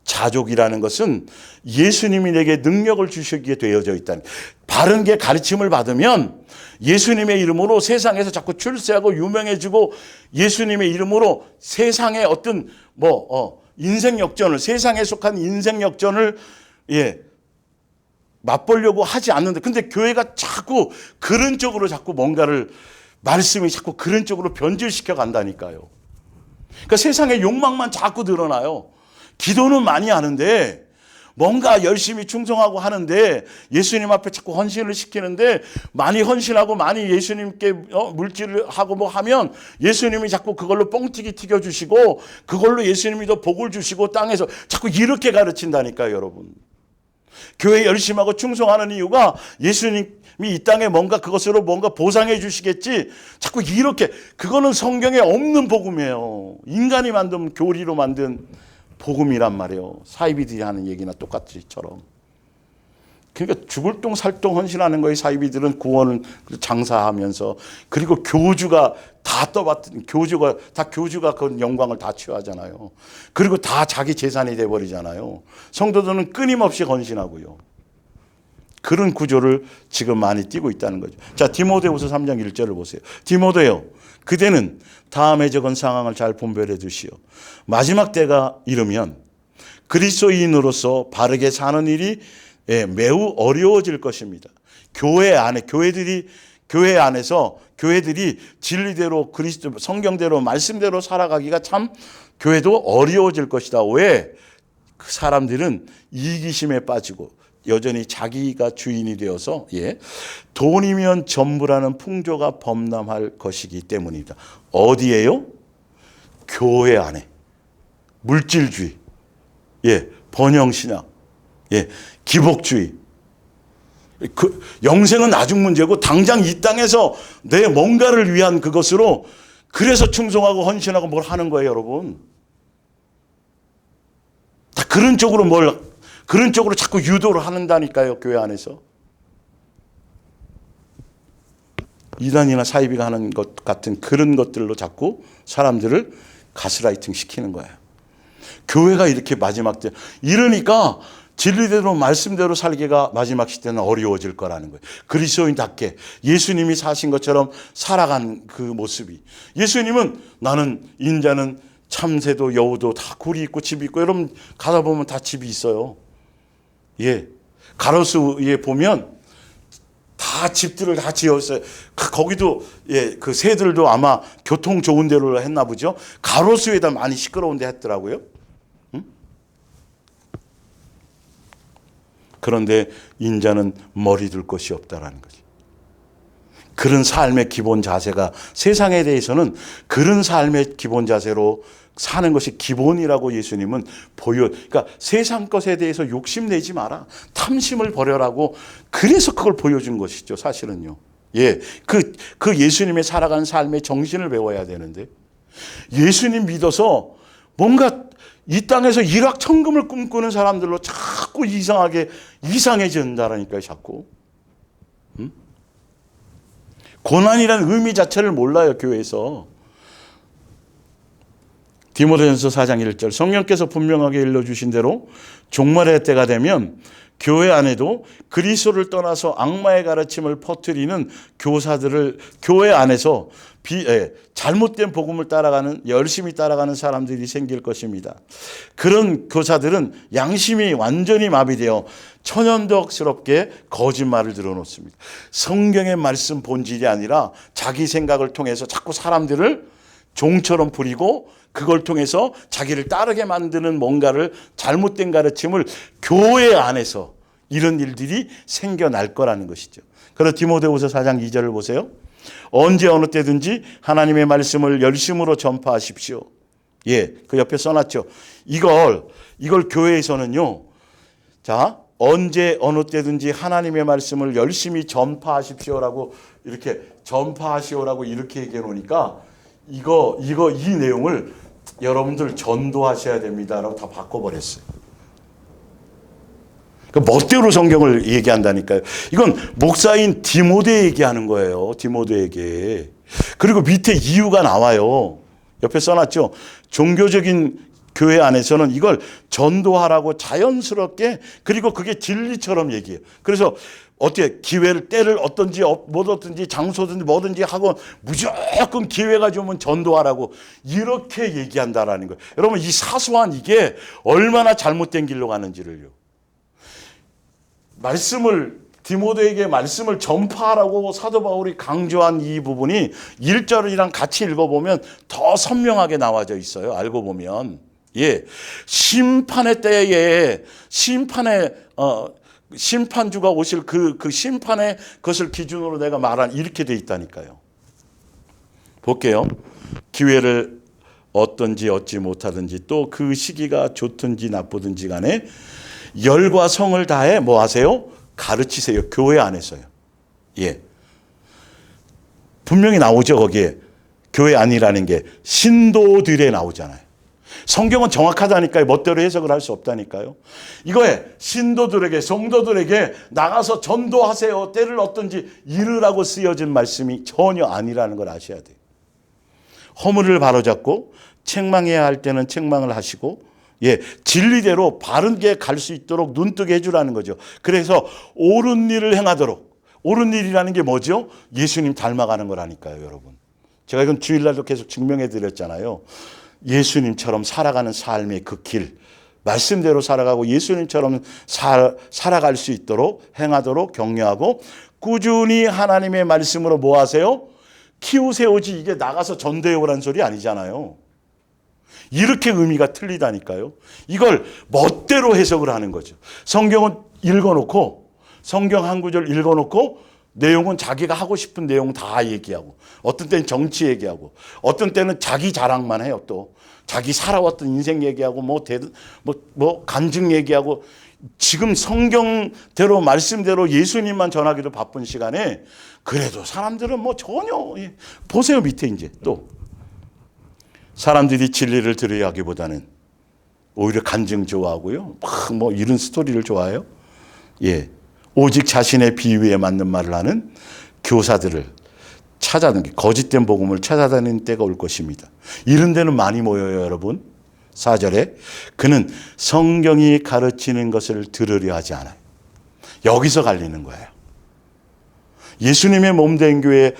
자족이라는 것은 예수님이 내게 능력을 주시기에 되어져 있다는, 바른 게 가르침을 받으면 예수님의 이름으로 세상에서 자꾸 출세하고 유명해지고, 예수님의 이름으로 세상의 어떤 인생 역전을, 세상에 속한 인생 역전을 맛보려고 하지 않는데, 근데 교회가 자꾸 그런 쪽으로 자꾸 뭔가를, 말씀이 자꾸 그런 쪽으로 변질시켜 간다니까요. 그러니까 세상의 욕망만 자꾸 드러나요. 기도는 많이 하는데, 뭔가 열심히 충성하고 하는데, 예수님 앞에 자꾸 헌신을 시키는데, 많이 헌신하고 많이 예수님께 물질을 하고 뭐 하면 예수님이 자꾸 그걸로 뻥튀기 튀겨주시고, 그걸로 예수님이 더 복을 주시고, 땅에서 자꾸 이렇게 가르친다니까요, 여러분. 교회 열심히 하고 충성하는 이유가 예수님이 이 땅에 뭔가 그것으로 뭔가 보상해 주시겠지, 자꾸 이렇게, 그거는 성경에 없는 복음이에요. 인간이 만든, 교리로 만든 복음이란 말이에요. 사이비들이 하는 얘기나 똑같이처럼. 그러니까 죽을 똥 살똥 헌신하는 거예요. 사이비들은 구원을 장사하면서. 그리고 교주가 다 떠받든, 교주가 그 영광을 다 취하잖아요. 그리고 다 자기 재산이 돼버리잖아요. 성도들은 끊임없이 헌신하고요. 그런 구조를 지금 많이 띄고 있다는 거죠. 자, 디모데후서 3장 1절을 보세요. 디모데요, 그대는 다음에 적은 상황을 잘 분별해 두시오. 마지막 때가 이르면 그리스도인으로서 바르게 사는 일이 매우 어려워질 것입니다. 교회 안에서 교회들이 진리대로, 그리스도 성경대로, 말씀대로 살아가기가 참 교회도 어려워질 것이다. 왜? 그 사람들은 이기심에 빠지고 여전히 자기가 주인이 되어서 돈이면 전부라는 풍조가 범람할 것이기 때문이다. 어디에요? 교회 안에. 물질주의, 번영신학, 기복주의. 그 영생은 나중 문제고, 당장 이 땅에서 내 뭔가를 위한 그것으로, 그래서 충성하고 헌신하고 뭘 하는 거예요, 여러분. 다 그런 쪽으로 자꾸 유도를 한다니까요, 교회 안에서. 이단이나 사이비가 하는 것 같은 그런 것들로 자꾸 사람들을 가스라이팅 시키는 거예요. 교회가 이렇게 마지막 때, 이러니까 진리대로 말씀대로 살기가 마지막 시대는 어려워질 거라는 거예요. 그리스도인답게 예수님이 사신 것처럼 살아간 그 모습이. 예수님은 나는 인자는 참새도 여우도 다 굴이 있고 집이 있고, 여러분 가다 보면 다 집이 있어요. 가로수에 보면 다 집들을 다 지었어요. 거기도 그 새들도 아마 교통 좋은 데로 했나 보죠. 가로수에다 많이 시끄러운 데 했더라고요. 그런데 인자는 머리 둘 곳이 없다라는 거지. 그런 삶의 기본 자세가, 세상에 대해서는 그런 삶의 기본 자세로 사는 것이 기본이라고 예수님은 그러니까 세상 것에 대해서 욕심내지 마라, 탐심을 버려라고, 그래서 그걸 보여준 것이죠, 사실은요. 그 예수님의 살아가는 삶의 정신을 배워야 되는데, 예수님 믿어서 뭔가 이 땅에서 일확천금을 꿈꾸는 사람들로 자꾸 이상해진다라니까요, 자꾸. 고난이라는 의미 자체를 몰라요, 교회에서. 디모데전서 4장 1절, 성령께서 분명하게 일러주신 대로 종말의 때가 되면 교회 안에도 그리스도를 떠나서 악마의 가르침을 퍼뜨리는 교사들을, 교회 안에서 잘못된 복음을 열심히 따라가는 사람들이 생길 것입니다. 그런 교사들은 양심이 완전히 마비되어 천연덕스럽게 거짓말을 드러놓습니다. 성경의 말씀 본질이 아니라 자기 생각을 통해서 자꾸 사람들을 종처럼 부리고, 그걸 통해서 자기를 따르게 만드는 뭔가를, 잘못된 가르침을 교회 안에서 이런 일들이 생겨날 거라는 것이죠. 그래서 디모데후서 4장 2절을 보세요. 언제 어느 때든지 하나님의 말씀을 열심으로 전파하십시오. 그 옆에 써놨죠. 이걸 교회에서는요, 자, 언제 어느 때든지 하나님의 말씀을 열심히 전파하십시오라고 이렇게 전파하시오라고 이렇게 얘기해 놓으니까 이 내용을 여러분들 전도하셔야 됩니다라고 다 바꿔버렸어요. 멋대로 성경을 얘기한다니까요. 이건 목사인 디모데 얘기하는 거예요. 디모데에게. 그리고 밑에 이유가 나와요. 옆에 써놨죠. 종교적인 교회 안에서는 이걸 전도하라고 자연스럽게, 그리고 그게 진리처럼 얘기해요. 그래서 어떻게 기회를, 때를 어떤지 뭐든지 장소든지 뭐든지 하고 무조건 기회가 주면 전도하라고 이렇게 얘기한다라는 거예요. 여러분, 이 사소한 이게 얼마나 잘못된 길로 가는지를요. 디모데에게 말씀을 전파하라고 사도 바울이 강조한 이 부분이 1절이랑 같이 읽어보면 더 선명하게 나와져 있어요. 알고 보면. 예. 심판의 때에 심판주가 오실 그 심판의 것을 기준으로 내가 말한 이렇게 돼 있다니까요. 볼게요. 기회를 얻든지 얻지 못하든지 또 그 시기가 좋든지 나쁘든지 간에 열과 성을 다해 뭐 하세요? 가르치세요. 교회 안에서요. 예. 분명히 나오죠. 거기에. 교회 아니라는 게 신도들에 나오잖아요. 성경은 정확하다니까요. 멋대로 해석을 할 수 없다니까요. 이거에 신도들에게, 성도들에게 나가서 전도하세요. 때를 얻든지 이르라고 쓰여진 말씀이 전혀 아니라는 걸 아셔야 돼요. 허물을 바로잡고 책망해야 할 때는 책망을 하시고, 예, 진리대로 바른 게 갈 수 있도록 눈뜨게 해주라는 거죠. 그래서 옳은 일을 행하도록. 옳은 일이라는 게 뭐죠? 예수님 닮아가는 거라니까요, 여러분. 제가 이건 주일날도 계속 증명해 드렸잖아요. 예수님처럼 살아가는 삶의 그 길, 말씀대로 살아가고 예수님처럼 살아갈 수 있도록 행하도록 격려하고, 꾸준히 하나님의 말씀으로 뭐 하세요? 키우세요지, 이게 나가서 전도해 오라는 소리 아니잖아요. 이렇게 의미가 틀리다니까요. 이걸 멋대로 해석을 하는 거죠. 성경은 읽어놓고, 성경 한 구절 읽어놓고 내용은 자기가 하고 싶은 내용 다 얘기하고, 어떤 때는 정치 얘기하고, 어떤 때는 자기 자랑만 해요. 또 자기 살아왔던 인생 얘기하고 뭐 간증 얘기하고. 지금 성경대로 말씀대로 예수님만 전하기도 바쁜 시간에 그래도 사람들은 뭐 전혀, 보세요 밑에 이제 또 사람들이 진리를 들어야 하기보다는 오히려 간증 좋아하고요. 뭐 이런 스토리를 좋아해요. 예. 오직 자신의 비유에 맞는 말을 하는 교사들을 찾아다니는, 거짓된 복음을 찾아다니는 때가 올 것입니다. 이런 데는 많이 모여요, 여러분. 4절에 그는 성경이 가르치는 것을 들으려 하지 않아요. 여기서 갈리는 거예요. 예수님의 몸된 교회,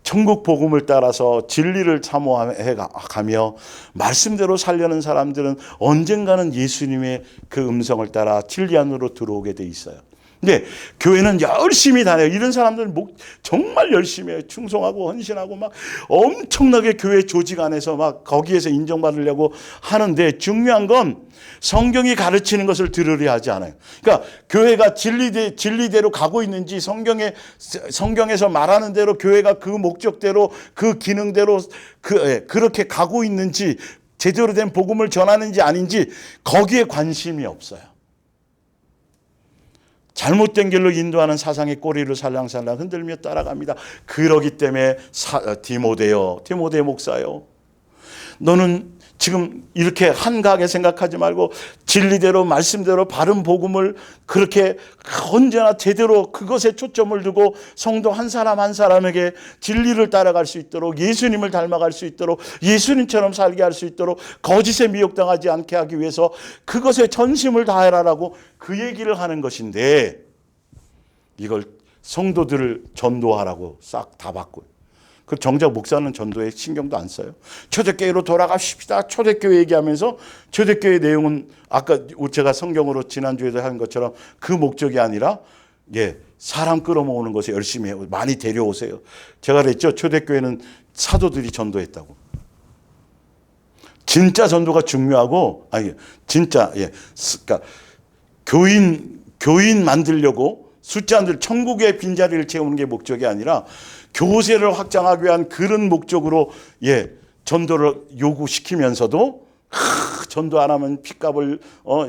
천국 복음을 따라서 진리를 사모해 가며 말씀대로 살려는 사람들은 언젠가는 예수님의 그 음성을 따라 진리 안으로 들어오게 돼 있어요. 근데 교회는 열심히 다녀요. 이런 사람들은 정말 열심히 해요. 충성하고 헌신하고 막 엄청나게 교회 조직 안에서 막 거기에서 인정받으려고 하는데, 중요한 건 성경이 가르치는 것을 들으려 하지 않아요. 그러니까 교회가 진리대로 가고 있는지, 성경에서 말하는 대로 교회가 그 목적대로 그 기능대로 그렇게 가고 있는지, 제대로 된 복음을 전하는지 아닌지 거기에 관심이 없어요. 잘못된 길로 인도하는 사상의 꼬리를 살랑살랑 흔들며 따라갑니다. 그러기 때문에 디모데 목사요, 너는 지금 이렇게 한가하게 생각하지 말고 진리대로 말씀대로 바른 복음을 그렇게 언제나 제대로 그것에 초점을 두고 성도 한 사람 한 사람에게 진리를 따라갈 수 있도록, 예수님을 닮아갈 수 있도록, 예수님처럼 살게 할 수 있도록, 거짓에 미혹당하지 않게 하기 위해서 그것에 전심을 다해라라고 그 얘기를 하는 것인데, 이걸 성도들을 전도하라고 싹 다 바꿔요. 그 정작 목사는 전도에 신경도 안 써요. 초대교회로 돌아가십시다. 초대교회 얘기하면서, 초대교회 내용은 아까 제가 성경으로 지난주에도 한 것처럼 그 목적이 아니라, 사람 끌어모으는 것에 열심히 해요. 많이 데려오세요. 제가 그랬죠. 초대교회는 사도들이 전도했다고. 진짜 전도가 중요하고, 그러니까 교인 만들려고 숫자들 천국의 빈자리를 채우는 게 목적이 아니라 교세를 확장하기 위한 그런 목적으로 전도를 요구시키면서도 전도 안 하면 핏값을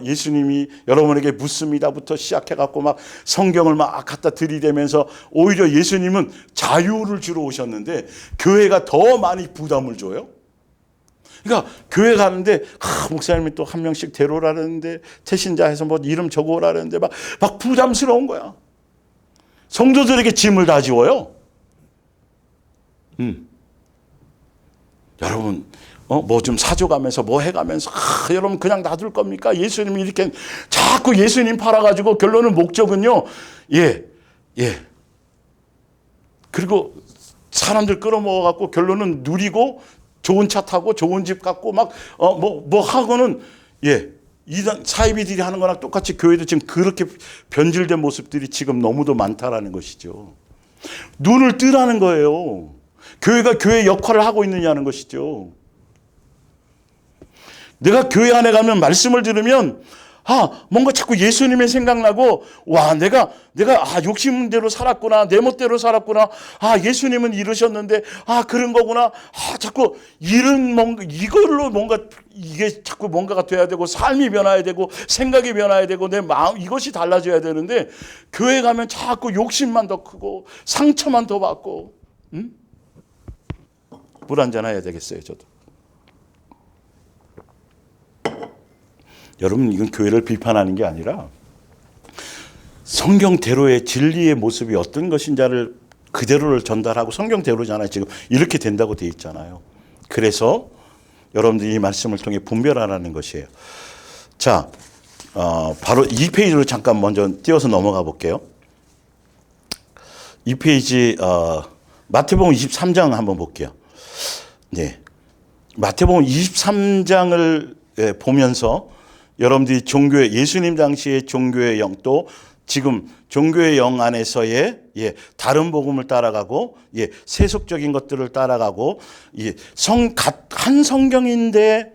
예수님이 여러분에게 묻습니다부터 시작해갖고 막 성경을 막 갖다 들이대면서 오히려 예수님은 자유를 주러 오셨는데 교회가 더 많이 부담을 줘요. 그러니까 교회 가는데 목사님이 또 한 명씩 데려오라는데 태신자 해서 뭐 이름 적어오라는데 막 부담스러운 거야. 성도들에게 짐을 다 지워요. 여러분 뭐 좀 사줘가면서 뭐 해가면서 여러분 그냥 놔둘 겁니까? 예수님이 이렇게 자꾸 예수님 팔아가지고 결론은 목적은요. 예. 그리고 사람들 끌어모아갖고 결론은 누리고 좋은 차 타고 좋은 집 갖고 막 뭐 하고는 이단 사이비들이 하는 거랑 똑같이 교회도 지금 그렇게 변질된 모습들이 지금 너무도 많다라는 것이죠. 눈을 뜨라는 거예요. 교회가 교회 역할을 하고 있느냐는 것이죠. 내가 교회 안에 가면 말씀을 들으면 뭔가 자꾸 예수님의 생각나고 내가 욕심대로 살았구나, 내 멋대로 살았구나, 예수님은 이러셨는데 그런 거구나, 자꾸 이걸로 뭔가 이게 자꾸 뭔가가 돼야 되고 삶이 변화해야 되고 생각이 변화해야 되고 내 마음 이것이 달라져야 되는데 교회 가면 자꾸 욕심만 더 크고 상처만 더 받고 물 한잔 해야 되겠어요. 저도. 여러분 이건 교회를 비판하는 게 아니라 성경대로의 진리의 모습이 어떤 것인지를 그대로를 전달하고 성경대로잖아요. 지금 이렇게 된다고 돼 있잖아요. 그래서 여러분들이 이 말씀을 통해 분별하라는 것이에요. 자, 바로 이 페이지로 잠깐 먼저 띄워서 넘어가 볼게요. 이 페이지 마태복음 23장 한번 볼게요. 네, 마태복음 23장을 보면서 여러분들이 종교의 예수님 당시의 종교의 영 또 지금 종교의 영 안에서의 다른 복음을 따라가고 세속적인 것들을 따라가고 한 성경인데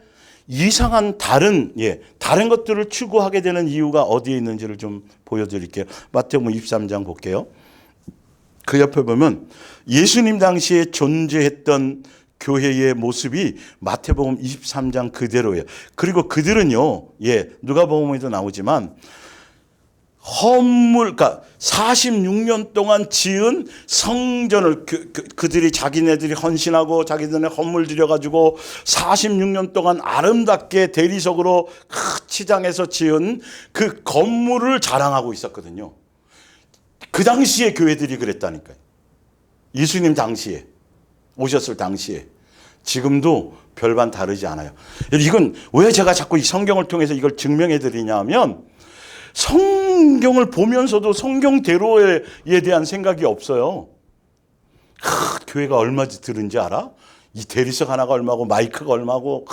이상한 다른 것들을 추구하게 되는 이유가 어디에 있는지를 좀 보여드릴게요. 마태복음 23장 볼게요. 그 옆에 보면 예수님 당시에 존재했던 교회의 모습이 마태복음 23장 그대로예요. 그리고 그들은요, 누가복음에도 나오지만 그러니까 46년 동안 지은 성전을 그들이 자기네들이 헌신하고 자기들의 헌물 들여가지고 46년 동안 아름답게 대리석으로 치장해서 지은 그 건물을 자랑하고 있었거든요. 그 당시에 교회들이 그랬다니까요. 예수님 당시에. 오셨을 당시에. 지금도 별반 다르지 않아요. 이건 왜 제가 자꾸 이 성경을 통해서 이걸 증명해 드리냐 하면 성경을 보면서도 성경대로에 대한 생각이 없어요. 교회가 얼마지 들은지 알아? 이 대리석 하나가 얼마고 마이크가 얼마고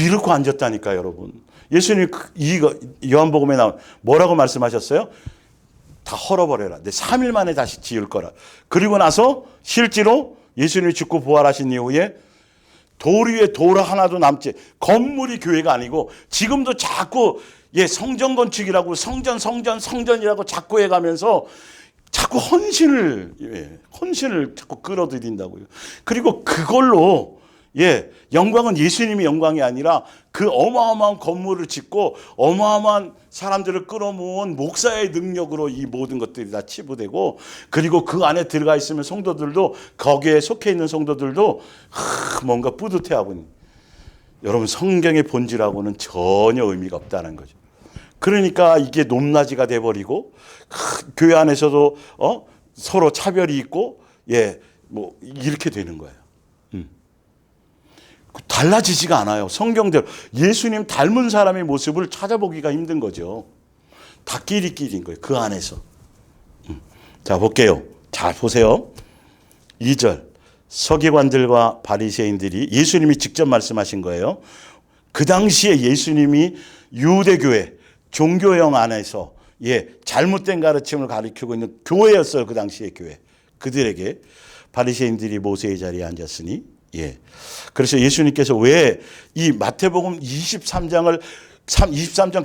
이렇게 앉았다니까 여러분. 예수님이 요한복음에 나온 뭐라고 말씀하셨어요? 다 헐어버려라. 내 3일 만에 다시 지을 거라. 그리고 나서 실제로 예수님이 죽고 부활하신 이후에 돌 위에 돌 하나도 남지. 건물이 교회가 아니고 지금도 자꾸 성전 건축이라고 성전이라고 자꾸 해가면서 자꾸 헌신을 자꾸 끌어들인다고요. 그리고 그걸로 영광은 예수님이 영광이 아니라 그 어마어마한 건물을 짓고 어마어마한 사람들을 끌어모은 목사의 능력으로 이 모든 것들이 다 치부되고 그리고 그 안에 들어가 있으면 성도들도 거기에 속해 있는 성도들도 뭔가 뿌듯해하고 여러분 성경의 본질하고는 전혀 의미가 없다는 거죠. 그러니까 이게 높낮이가 돼버리고 교회 안에서도 서로 차별이 있고 뭐 이렇게 되는 거예요. 달라지지가 않아요. 성경대로 예수님 닮은 사람의 모습을 찾아보기가 힘든 거죠. 다 끼리끼리인 거예요. 그 안에서. 자 볼게요. 잘 보세요. 2절 서기관들과 바리새인들이 예수님이 직접 말씀하신 거예요. 그 당시에 예수님이 유대교회 종교형 안에서 잘못된 가르침을 가르치고 있는 교회였어요. 그 당시의 교회. 그들에게 바리새인들이 모세의 자리에 앉았으니 그래서 예수님께서 왜 이 마태복음 23장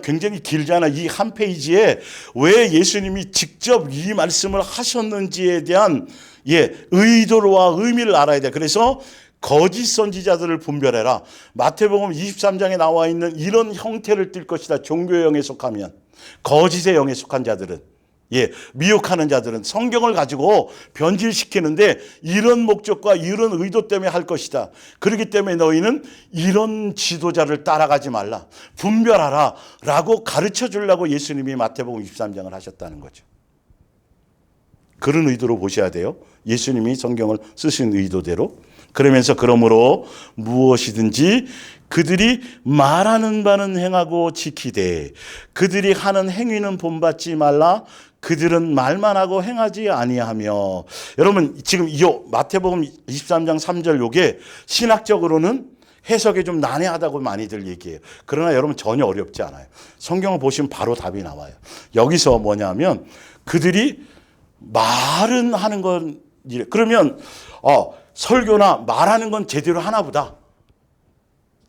굉장히 길잖아. 이 한 페이지에 왜 예수님이 직접 이 말씀을 하셨는지에 대한 의도와 의미를 알아야 돼. 그래서 거짓 선지자들을 분별해라. 마태복음 23장에 나와 있는 이런 형태를 띌 것이다. 종교의 영에 속하면. 거짓의 영에 속한 자들은. 미혹하는 자들은 성경을 가지고 변질시키는데 이런 목적과 이런 의도 때문에 할 것이다. 그렇기 때문에 너희는 이런 지도자를 따라가지 말라. 분별하라. 라고 가르쳐 주려고 예수님이 마태복음 23장을 하셨다는 거죠. 그런 의도로 보셔야 돼요. 예수님이 성경을 쓰신 의도대로. 그러면서 그러므로 무엇이든지 그들이 말하는 바는 행하고 지키되 그들이 하는 행위는 본받지 말라. 그들은 말만 하고 행하지 아니하며. 여러분 지금 이 마태복음 23장 3절 요게 신학적으로는 해석이 좀 난해하다고 많이들 얘기해요. 그러나 여러분 전혀 어렵지 않아요. 성경을 보시면 바로 답이 나와요. 여기서 뭐냐면 그들이 말은 하는 건 이래. 그러면 설교나 말하는 건 제대로 하나 보다.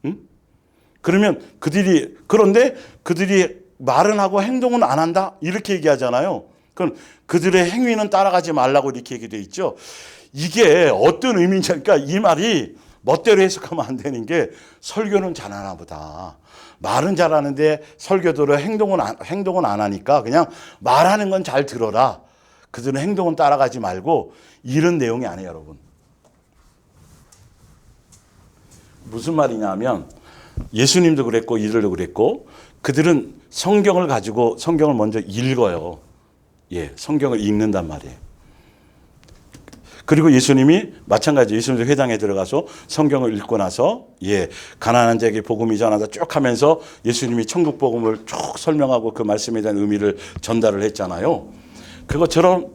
응? 그러면 그런데 그들이 말은 하고 행동은 안 한다? 이렇게 얘기하잖아요. 그럼 그들의 행위는 따라가지 말라고 이렇게 얘기되어 있죠. 이게 어떤 의미인지, 그러니까 이 말이 멋대로 해석하면 안 되는 게 설교는 잘하나 보다. 말은 잘하는데 설교대로 행동은 안 하니까 그냥 말하는 건 잘 들어라. 그들은 행동은 따라가지 말고 이런 내용이 아니에요, 여러분. 무슨 말이냐면 예수님도 그랬고 이들도 그랬고 그들은 성경을 가지고 성경을 먼저 읽어요. 성경을 읽는단 말이에요. 그리고 예수님이 마찬가지 예수님도 회당에 들어가서 성경을 읽고 나서 가난한 자에게 복음이 전하다 쭉 하면서 예수님이 천국 복음을 쭉 설명하고 그 말씀에 대한 의미를 전달을 했잖아요. 그것처럼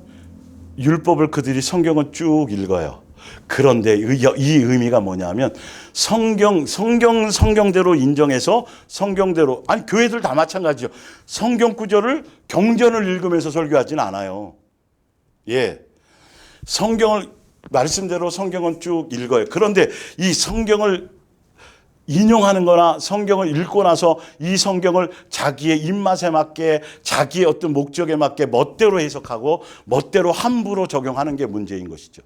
율법을 그들이 성경을 쭉 읽어요. 그런데 이 의미가 뭐냐면 성경대로 인정해서 성경대로, 아니 교회들 다 마찬가지죠. 성경 구절을 경전을 읽으면서 설교하지는 않아요. 성경을 말씀대로 성경은 쭉 읽어요. 그런데 이 성경을 인용하는 거나 성경을 읽고 나서 이 성경을 자기의 입맛에 맞게 자기의 어떤 목적에 맞게 멋대로 해석하고 멋대로 함부로 적용하는 게 문제인 것이죠.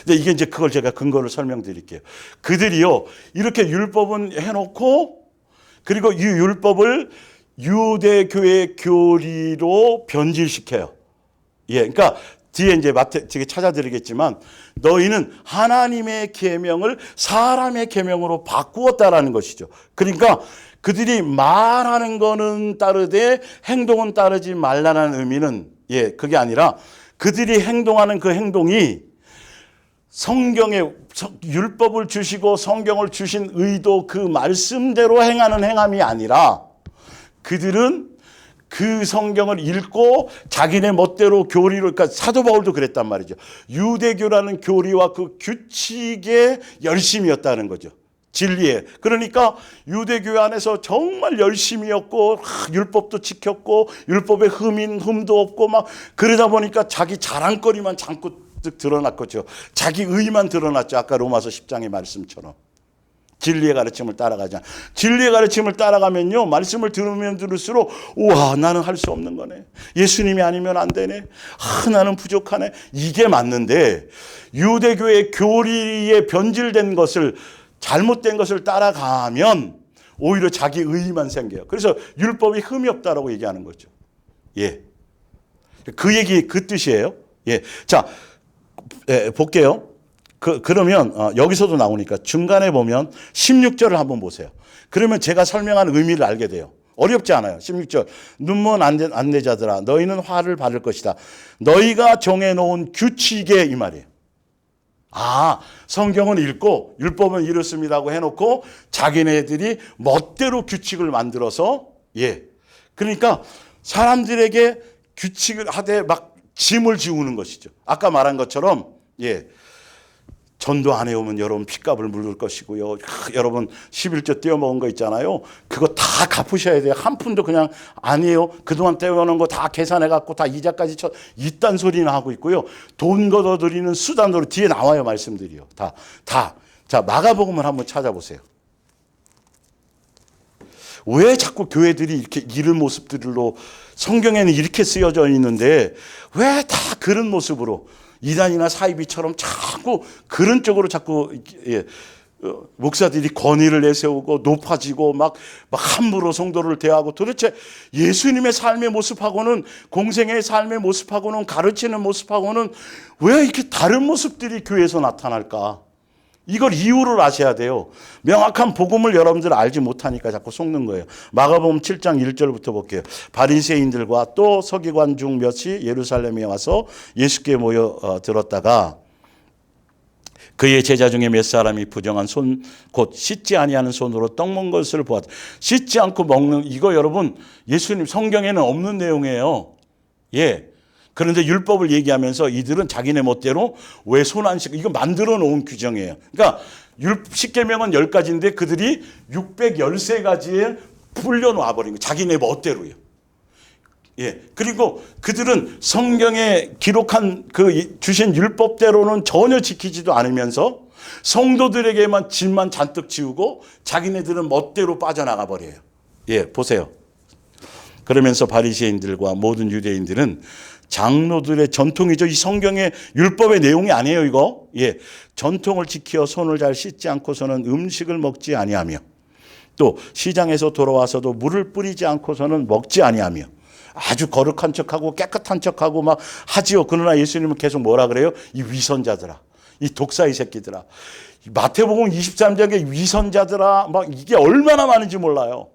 근데 이게 이제 그걸 제가 근거를 설명드릴게요. 그들이요, 이렇게 율법은 해놓고 그리고 이 율법을 유대교의 교리로 변질시켜요. 그러니까 뒤에 이제 제가 찾아드리겠지만 너희는 하나님의 계명을 사람의 계명으로 바꾸었다라는 것이죠. 그러니까 그들이 말하는 거는 따르되 행동은 따르지 말라는 의미는 그게 아니라 그들이 행동하는 그 행동이 성경에 율법을 주시고 성경을 주신 의도 그 말씀대로 행하는 행함이 아니라 그들은 그 성경을 읽고 자기네 멋대로 교리로, 그러니까 사도 바울도 그랬단 말이죠. 유대교라는 교리와 그 규칙에 열심이었다는 거죠. 진리에. 그러니까 유대교 안에서 정말 열심이었고 율법도 지켰고 율법에 흠도 없고 막 그러다 보니까 자기 자랑거리만 잠깐 드러났겠죠. 자기 의만 드러났죠. 아까 로마서 10장의 말씀처럼. 진리의 가르침을 따라가자. 진리의 가르침을 따라가면요, 말씀을 들으면 들을수록 우와, 나는 할 수 없는 거네. 예수님이 아니면 안 되네. 나는 부족하네. 이게 맞는데 유대교의 교리에 변질된 것을, 잘못된 것을 따라가면 오히려 자기 의만 생겨요. 그래서 율법이 흠이 없다라고 얘기하는 거죠. 그 뜻이에요. 자, 볼게요. 그러면 여기서도 나오니까 중간에 보면 16절을 한번 보세요. 그러면 제가 설명한 의미를 알게 돼요. 어렵지 않아요. 16절. 눈먼 안내자들아 너희는 화를 받을 것이다. 너희가 정해놓은 규칙에, 이 말이에요. 성경은 읽고 율법은 이렇습니다고 해놓고 자기네들이 멋대로 규칙을 만들어서 그러니까 사람들에게 규칙을 하되 막 짐을 지우는 것이죠. 아까 말한 것처럼 전도 안 해오면 여러분 핏값을 물을 것이고요. 여러분 11조 떼어먹은 거 있잖아요. 그거 다 갚으셔야 돼요. 한 푼도 그냥 아니에요. 그동안 떼어놓은 거 다 계산해갖고 다 이자까지 이딴 소리나 하고 있고요. 돈 걷어들이는 수단으로 뒤에 나와요. 말씀들이요. 다. 자, 마가복음을 한번 찾아보세요. 왜 자꾸 교회들이 이렇게 이런 모습들로 성경에는 이렇게 쓰여져 있는데 왜 다 그런 모습으로 이단이나 사이비처럼 자꾸 그런 쪽으로 자꾸 목사들이 권위를 내세우고 높아지고 막 함부로 성도를 대하고, 도대체 예수님의 삶의 모습하고는, 공생의 삶의 모습하고는, 가르치는 모습하고는 왜 이렇게 다른 모습들이 교회에서 나타날까? 이걸 이유를 아셔야 돼요. 명확한 복음을 여러분들 알지 못하니까 자꾸 속는 거예요. 마가복음 7장 1절부터 볼게요. 바리새인들과 또 서기관 중 몇이 예루살렘에 와서 예수께 모여 들었다가 그의 제자 중에 몇 사람이 부정한 손, 곧 씻지 아니하는 손으로 떡 먹는 것을 보았다. 씻지 않고 먹는, 이거 여러분 예수님 성경에는 없는 내용이에요. 예. 그런데 율법을 얘기하면서 이들은 자기네 멋대로 왜 손 안 씻고, 이거 만들어 놓은 규정이에요. 그러니까 십계명은 10가지인데 그들이 613가지에 풀려놓아 버린 거예요. 자기네 멋대로요. 예. 그리고 그들은 성경에 기록한 그 주신 율법대로는 전혀 지키지도 않으면서 성도들에게만 짐만 잔뜩 지우고 자기네들은 멋대로 빠져나가 버려요. 예, 보세요. 그러면서 바리새인들과 모든 유대인들은 장로들의 전통이죠. 이 성경의 율법의 내용이 아니에요, 이거. 예. 전통을 지켜 손을 잘 씻지 않고서는 음식을 먹지 아니하며, 또 시장에서 돌아와서도 물을 뿌리지 않고서는 먹지 아니하며, 아주 거룩한 척하고 깨끗한 척하고 막 하지요. 그러나 예수님은 계속 뭐라 그래요? 이 위선자들아, 이 독사의 새끼들아. 마태복음 23장에 위선자들아, 막 이게 얼마나 많은지 몰라요.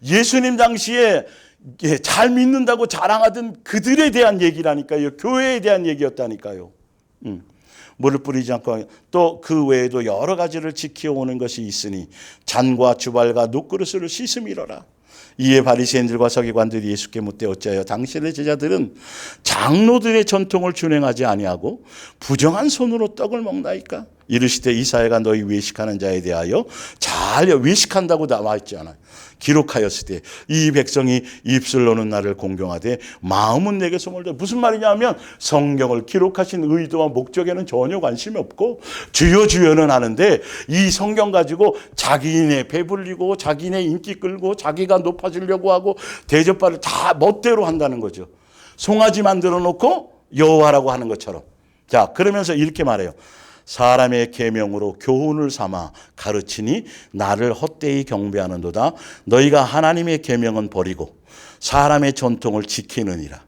예수님 당시에 잘 믿는다고 자랑하던 그들에 대한 얘기라니까요. 교회에 대한 얘기였다니까요. 물을 뿌리지 않고, 또 그 외에도 여러 가지를 지켜오는 것이 있으니 잔과 주발과 놋그릇을 씻음이로라. 이에 바리새인들과 서기관들이 예수께 묻되 어찌하여 당신의 제자들은 장로들의 전통을 준행하지 아니하고 부정한 손으로 떡을 먹나이까? 이르시되 이사야가 너희 외식하는 자에 대하여 잘 외식한다고 나와 있지 않아요. 기록하였으되 이 백성이 입술로는 나를 공경하되 마음은 내게서 멀다. 무슨 말이냐면 성경을 기록하신 의도와 목적에는 전혀 관심이 없고 주여 주여는 하는데 이 성경 가지고 자기네 배불리고 자기네 인기 끌고 자기가 높아지려고 하고 대접받을 다 멋대로 한다는 거죠. 송아지 만들어 놓고 여호와라고 하는 것처럼. 자, 그러면서 이렇게 말해요. 사람의 계명으로 교훈을 삼아 가르치니 나를 헛되이 경배하는도다. 너희가 하나님의 계명은 버리고 사람의 전통을 지키느니라.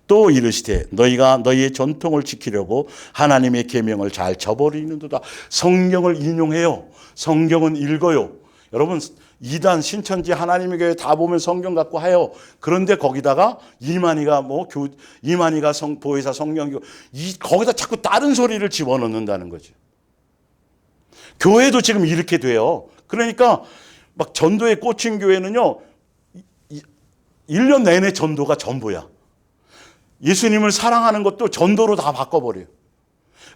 또 이르시되 너희가 너희의 전통을 지키려고 하나님의 계명을 잘 저버리는도다. 성경을 인용해요. 성경은 읽어요. 여러분 이단 신천지 하나님의 교회 다 보면 성경 갖고 해요. 그런데 거기다가 이만희가 보혜사 성령교 거기다 자꾸 다른 소리를 집어넣는다는 거죠. 교회도 지금 이렇게 돼요. 그러니까 막 전도에 꽂힌 교회는요 1년 내내 전도가 전부야. 예수님을 사랑하는 것도 전도로 다 바꿔버려요.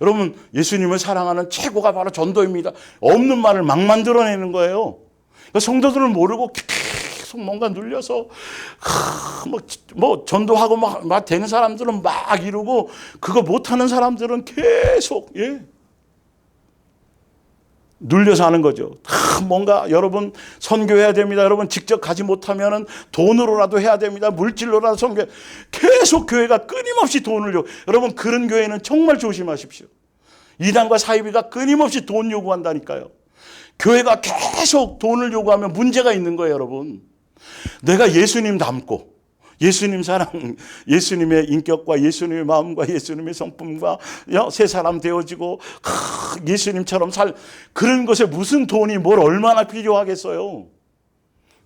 여러분 예수님을 사랑하는 최고가 바로 전도입니다. 없는 말을 막 만들어내는 거예요. 성도들은 모르고 계속 뭔가 눌려서 뭐 전도하고 막 되는 사람들은 막 이루고 그거 못하는 사람들은 계속 눌려서 하는 거죠. 뭔가 여러분 선교해야 됩니다. 여러분 직접 가지 못하면은 돈으로라도 해야 됩니다. 물질로라도 선교. 계속 교회가 끊임없이 돈을 여러분 그런 교회는 정말 조심하십시오. 이단과 사이비가 끊임없이 돈 요구한다니까요. 교회가 계속 돈을 요구하면 문제가 있는 거예요, 여러분. 내가 예수님 닮고 예수님 사랑, 예수님의 인격과 예수님의 마음과 예수님의 성품과 새 사람 되어지고 예수님처럼 그런 것에 무슨 돈이 뭘 얼마나 필요하겠어요.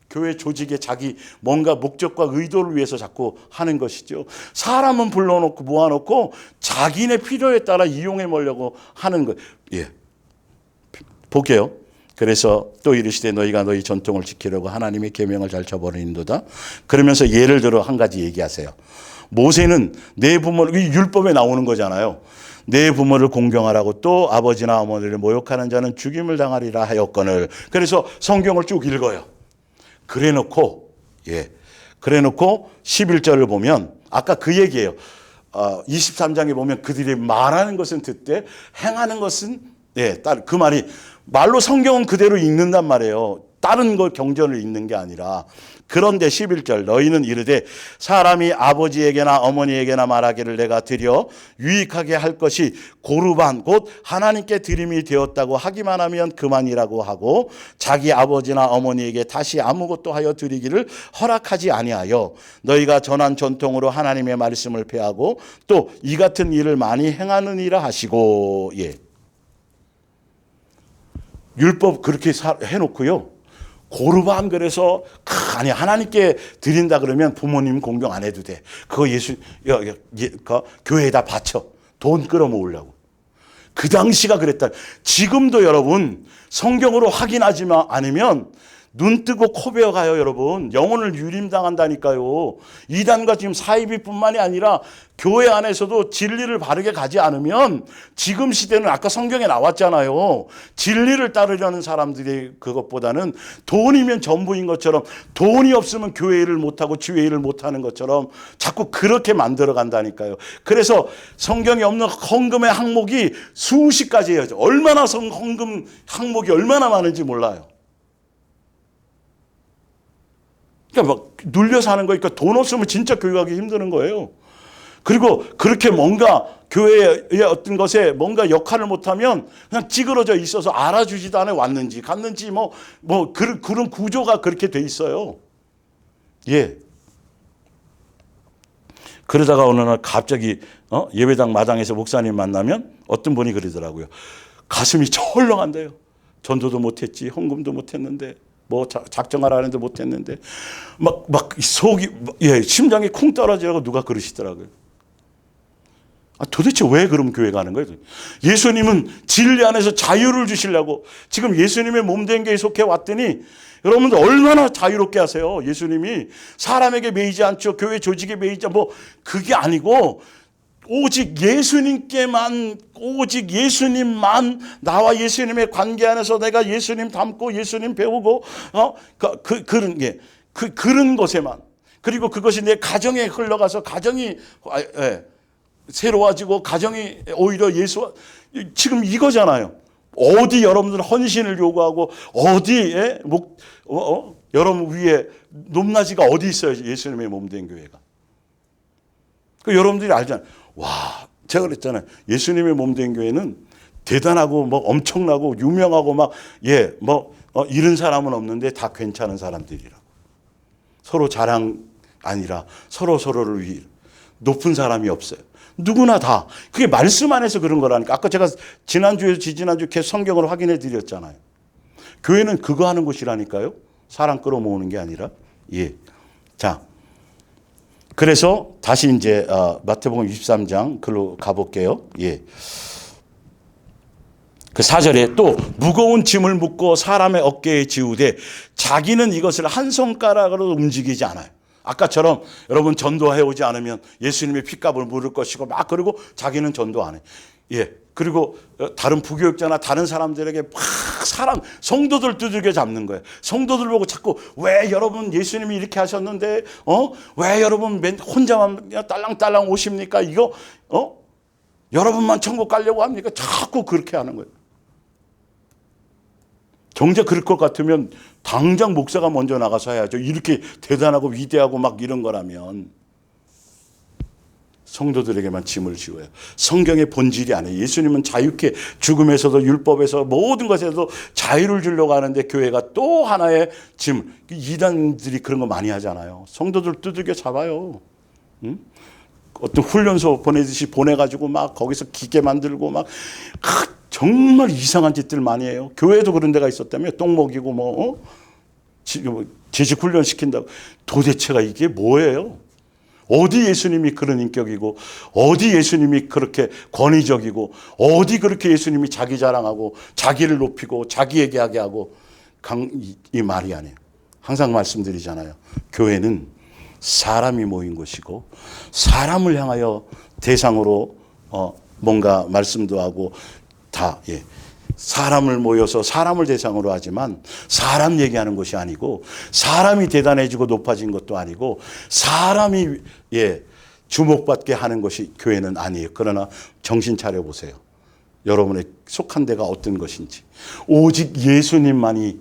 교회 조직에 자기 뭔가 목적과 의도를 위해서 자꾸 하는 것이죠. 사람은 불러놓고 모아놓고 자기네 필요에 따라 이용해 보려고 하는 것. 예, 볼게요. 그래서 또 이르시되 너희가 너희 전통을 지키려고 하나님의 계명을 잘 저버리는도다. 그러면서 예를 들어 한 가지 얘기하세요. 모세는 내 부모를, 율법에 나오는 거잖아요. 내 부모를 공경하라고 또 아버지나 어머니를 모욕하는 자는 죽임을 당하리라 하였거늘. 그래서 성경을 쭉 읽어요. 그래놓고 11절을 보면 아까 그 얘기예요. 23장에 보면 그들이 말하는 것은 듣되 행하는 것은 그 말이 말로 성경은 그대로 읽는단 말이에요. 다른 거 경전을 읽는 게 아니라 그런데 11절 너희는 이르되 사람이 아버지에게나 어머니에게나 말하기를 내가 드려 유익하게 할 것이 고르반 곧 하나님께 드림이 되었다고 하기만 하면 그만이라고 하고 자기 아버지나 어머니에게 다시 아무것도 하여 드리기를 허락하지 아니하여 너희가 전한 전통으로 하나님의 말씀을 폐하고 또 이 같은 일을 많이 행하느니라 하시고. 예. 율법 그렇게 해놓고요. 고르반 그래서 아니 하나님께 드린다 그러면 부모님 공경 안 해도 돼. 그거 교회에다 바쳐. 돈 끌어모으려고. 그 당시가 그랬다. 지금도 여러분 성경으로 확인하지 않으면 눈 뜨고 코 베어가요, 여러분. 영혼을 유림당한다니까요. 이단과 지금 사이비뿐만이 아니라 교회 안에서도 진리를 바르게 가지 않으면 지금 시대는 아까 성경에 나왔잖아요. 진리를 따르려는 사람들이 그것보다는 돈이면 전부인 것처럼 돈이 없으면 교회를 못하고 주회를 못하는 것처럼 자꾸 그렇게 만들어 간다니까요. 그래서 성경에 없는 헌금의 항목이 수십 가지예요. 얼마나 헌금 항목이 얼마나 많은지 몰라요. 그러니까 막 눌려서 하는 거니까 돈 없으면 진짜 교회 가기 힘드는 거예요. 그리고 그렇게 뭔가 교회의 어떤 것에 뭔가 역할을 못하면 그냥 찌그러져 있어서 알아주지도 않아 왔는지 갔는지 그런 구조가 그렇게 돼 있어요. 예. 그러다가 어느 날 갑자기 예배당 마당에서 목사님 만나면 어떤 분이 그러더라고요. 가슴이 철렁한데요. 전도도 못했지, 헌금도 못했는데. 작정하라는데 못했는데 막 속이 심장이 쿵 떨어지라고 누가 그러시더라고요. 도대체 왜 그럼 교회 가는 거예요? 예수님은 진리 안에서 자유를 주시려고 지금 예수님의 몸된 교회에 속해 왔더니 여러분들 얼마나 자유롭게 하세요. 예수님이 사람에게 매이지 않죠. 교회 조직에 매이지 그게 아니고 오직 예수님만 나와 예수님의 관계 안에서 내가 예수님 닮고 예수님 배우고 그런 것에만 그리고 그것이 내 가정에 흘러가서 가정이 새로워지고 가정이 오히려 지금 이거잖아요. 어디 여러분들 헌신을 요구하고 어디에 여러분 위에 높낮이가 어디 있어요? 예수님의 몸된 교회가. 여러분들이 알잖아요. 와, 제가 그랬잖아요. 예수님의 몸된 교회는 대단하고 엄청나고 유명하고 이런 사람은 없는데 다 괜찮은 사람들이라고. 서로 자랑 아니라 서로를 위해 높은 사람이 없어요. 누구나 다. 그게 말씀 안에서 그런 거라니까. 아까 제가 지난주 계속 성경을 확인해 드렸잖아요. 교회는 그거 하는 곳이라니까요. 사람 끌어모으는 게 아니라. 예. 자. 그래서 다시 이제 마태복음 23장 글로 가볼게요. 예. 그 4절에 또 무거운 짐을 묶고 사람의 어깨에 지우되 자기는 이것을 한 손가락으로 움직이지 않아요. 아까처럼 여러분 전도해 오지 않으면 예수님의 핏값을 물을 것이고 그러고 자기는 전도 안 해. 예. 그리고 다른 부교육자나 다른 사람들에게 성도들 두들겨 잡는 거예요. 성도들 보고 자꾸 왜 여러분 예수님이 이렇게 하셨는데 왜 여러분 혼자만 딸랑딸랑 오십니까? 이거 여러분만 천국 가려고 합니까? 자꾸 그렇게 하는 거예요. 정작 그럴 것 같으면 당장 목사가 먼저 나가서 해야죠. 이렇게 대단하고 위대하고 이런 거라면. 성도들에게만 짐을 지워요. 성경의 본질이 아니에요. 예수님은 자유케 죽음에서도 율법에서 모든 것에도 자유를 주려고 하는데 교회가 또 하나의 짐. 이단들이 그런 거 많이 하잖아요. 성도들 두들겨 잡아요. 응? 어떤 훈련소 보내듯이 보내가지고 거기서 기계 만들고 정말 이상한 짓들 많이 해요. 교회도 그런 데가 있었다며 똥 먹이고 재직 훈련 시킨다고. 도대체가 이게 뭐예요? 어디 예수님이 그런 인격이고 어디 예수님이 그렇게 권위적이고 어디 그렇게 예수님이 자기 자랑하고 자기를 높이고 자기 얘기하게 하고 이 말이 아니에요. 항상 말씀드리잖아요. 교회는 사람이 모인 곳이고 사람을 향하여 대상으로 뭔가 말씀도 하고 다 사람을 모여서 사람을 대상으로 하지만 사람 얘기하는 것이 아니고 사람이 대단해지고 높아진 것도 아니고 사람이 주목받게 하는 것이 교회는 아니에요. 그러나 정신 차려 보세요. 여러분의 속한 데가 어떤 것인지. 오직 예수님만이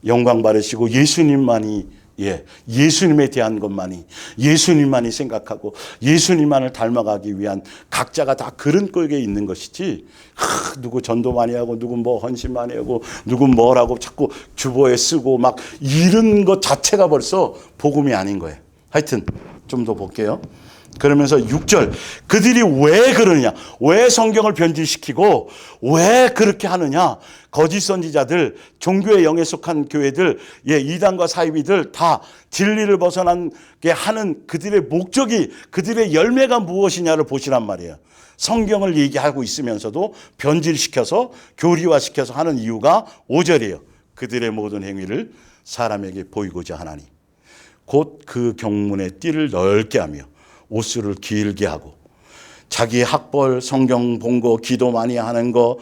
영광 받으시고 예수님만이 예수님에 대한 것만이 예수님만이 생각하고 예수님만을 닮아가기 위한 각자가 다 그런 꼴에 있는 것이지 누구 전도 많이 하고 누구 뭐 헌신 많이 하고 누구 뭐라고 자꾸 주보에 쓰고 막 이런 것 자체가 벌써 복음이 아닌 거예요. 하여튼 좀 더 볼게요. 그러면서 6절 그들이 왜 그러느냐, 왜 성경을 변질시키고 왜 그렇게 하느냐, 거짓 선지자들, 종교의 영에 속한 교회들, 이단과 사이비들 다 진리를 벗어나게 하는 그들의 목적이, 그들의 열매가 무엇이냐를 보시란 말이에요. 성경을 얘기하고 있으면서도 변질시켜서 교리화시켜서 하는 이유가 5절이에요. 그들의 모든 행위를 사람에게 보이고자 하나니 곧 그 경문의 띠를 넓게 하며 옷수를 길게 하고 자기의 학벌, 성경 본 거, 기도 많이 하는 거,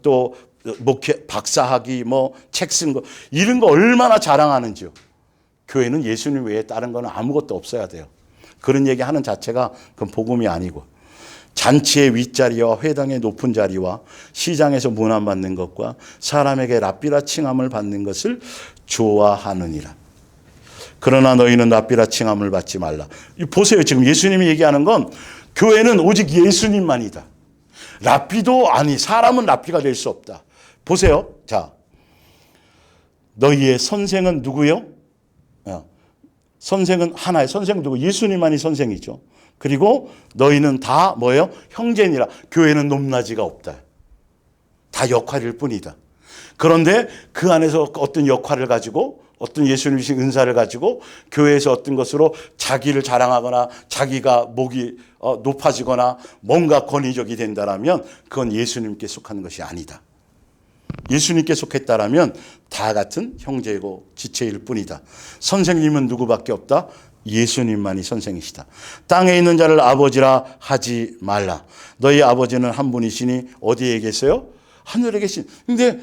또 목회 박사학위, 책 쓴 거, 이런 거 얼마나 자랑하는지요. 교회는 예수님 외에 다른 거는 아무것도 없어야 돼요. 그런 얘기 하는 자체가 그건 복음이 아니고, 잔치의 윗자리와 회당의 높은 자리와 시장에서 문안받는 것과 사람에게 랍비라 칭함을 받는 것을 좋아하느니라. 그러나 너희는 랍비라 칭함을 받지 말라. 보세요. 지금 예수님이 얘기하는 건 교회는 오직 예수님만이다. 랍비도 아니, 사람은 랍비가 될 수 없다. 보세요. 자, 너희의 선생은 누구요? 선생은 하나의 선생 누구? 예수님만이 선생이죠. 그리고 너희는 다 뭐예요? 형제니라. 교회는 높낮이가 없다. 다 역할일 뿐이다. 그런데 그 안에서 어떤 역할을 가지고 어떤 예수님이신 은사를 가지고 교회에서 어떤 것으로 자기를 자랑하거나 자기가 목이 높아지거나 뭔가 권위적이 된다라면 그건 예수님께 속한 것이 아니다. 예수님께 속했다라면 다 같은 형제이고 지체일 뿐이다. 선생님은 누구밖에 없다? 예수님만이 선생이시다. 땅에 있는 자를 아버지라 하지 말라. 너희 아버지는 한 분이시니 어디에 계세요? 하늘에 계신. 근데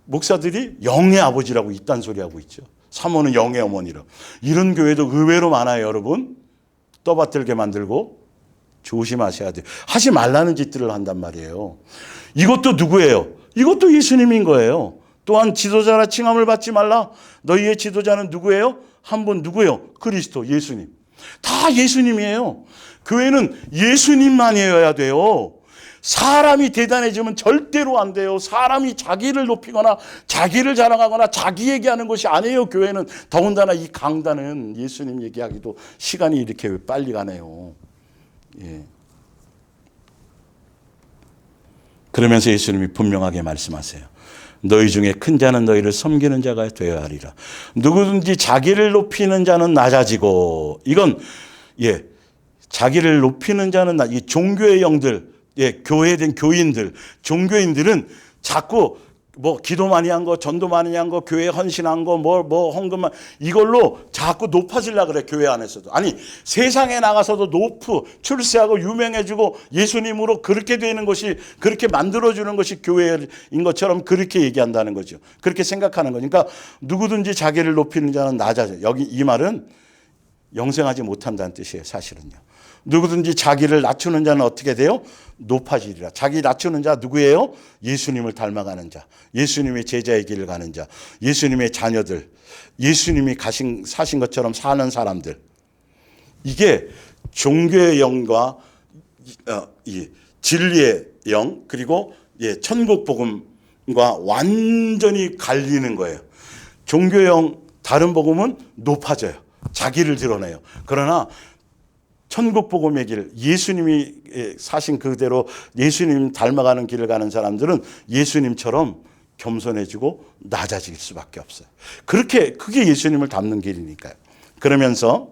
목사들이 영의 아버지라고 이딴 소리 하고 있죠. 사모는 영의 어머니라. 이런 교회도 의외로 많아요, 여러분. 떠받들게 만들고 조심하셔야 돼요. 하지 말라는 짓들을 한단 말이에요. 이것도 누구예요? 이것도 예수님인 거예요. 또한 지도자라 칭함을 받지 말라. 너희의 지도자는 누구예요? 한 분 누구예요? 그리스도, 예수님. 다 예수님이에요. 교회는 예수님만이어야 돼요. 사람이 대단해지면 절대로 안 돼요. 사람이 자기를 높이거나 자기를 자랑하거나 자기 얘기하는 것이 아니에요. 교회는. 더군다나 이 강단은 예수님 얘기하기도 시간이 이렇게 빨리 가네요. 그러면서 예수님이 분명하게 말씀하세요. 너희 중에 큰 자는 너희를 섬기는 자가 되어야 하리라. 누구든지 자기를 높이는 자는 낮아지고, 이건 자기를 높이는 자는 이 종교의 영들, 교회된 교인들, 종교인들은 자꾸 기도 많이 한 거, 전도 많이 한 거, 교회 헌신한 거, 헌금만, 이걸로 자꾸 높아지려고 그래, 교회 안에서도. 아니, 세상에 나가서도 출세하고 유명해지고 예수님으로 그렇게 되는 것이, 그렇게 만들어주는 것이 교회인 것처럼 그렇게 얘기한다는 거죠. 그렇게 생각하는 거니까 누구든지 자기를 높이는 자는 낮아져. 여기 이 말은 영생하지 못한다는 뜻이에요, 사실은요. 누구든지 자기를 낮추는 자는 어떻게 돼요? 높아지리라. 자기 낮추는 자 누구예요? 예수님을 닮아가는 자, 예수님의 제자의 길을 가는 자, 예수님의 자녀들, 예수님이 사신 것처럼 사는 사람들. 이게 종교의 영과 진리의 영, 그리고 천국 복음과 완전히 갈리는 거예요. 종교의 영, 다른 복음은 높아져요. 자기를 드러내요. 그러나 천국 복음의 길, 예수님이 사신 그대로 예수님 닮아가는 길을 가는 사람들은 예수님처럼 겸손해지고 낮아질 수밖에 없어요. 그게 예수님을 닮는 길이니까요. 그러면서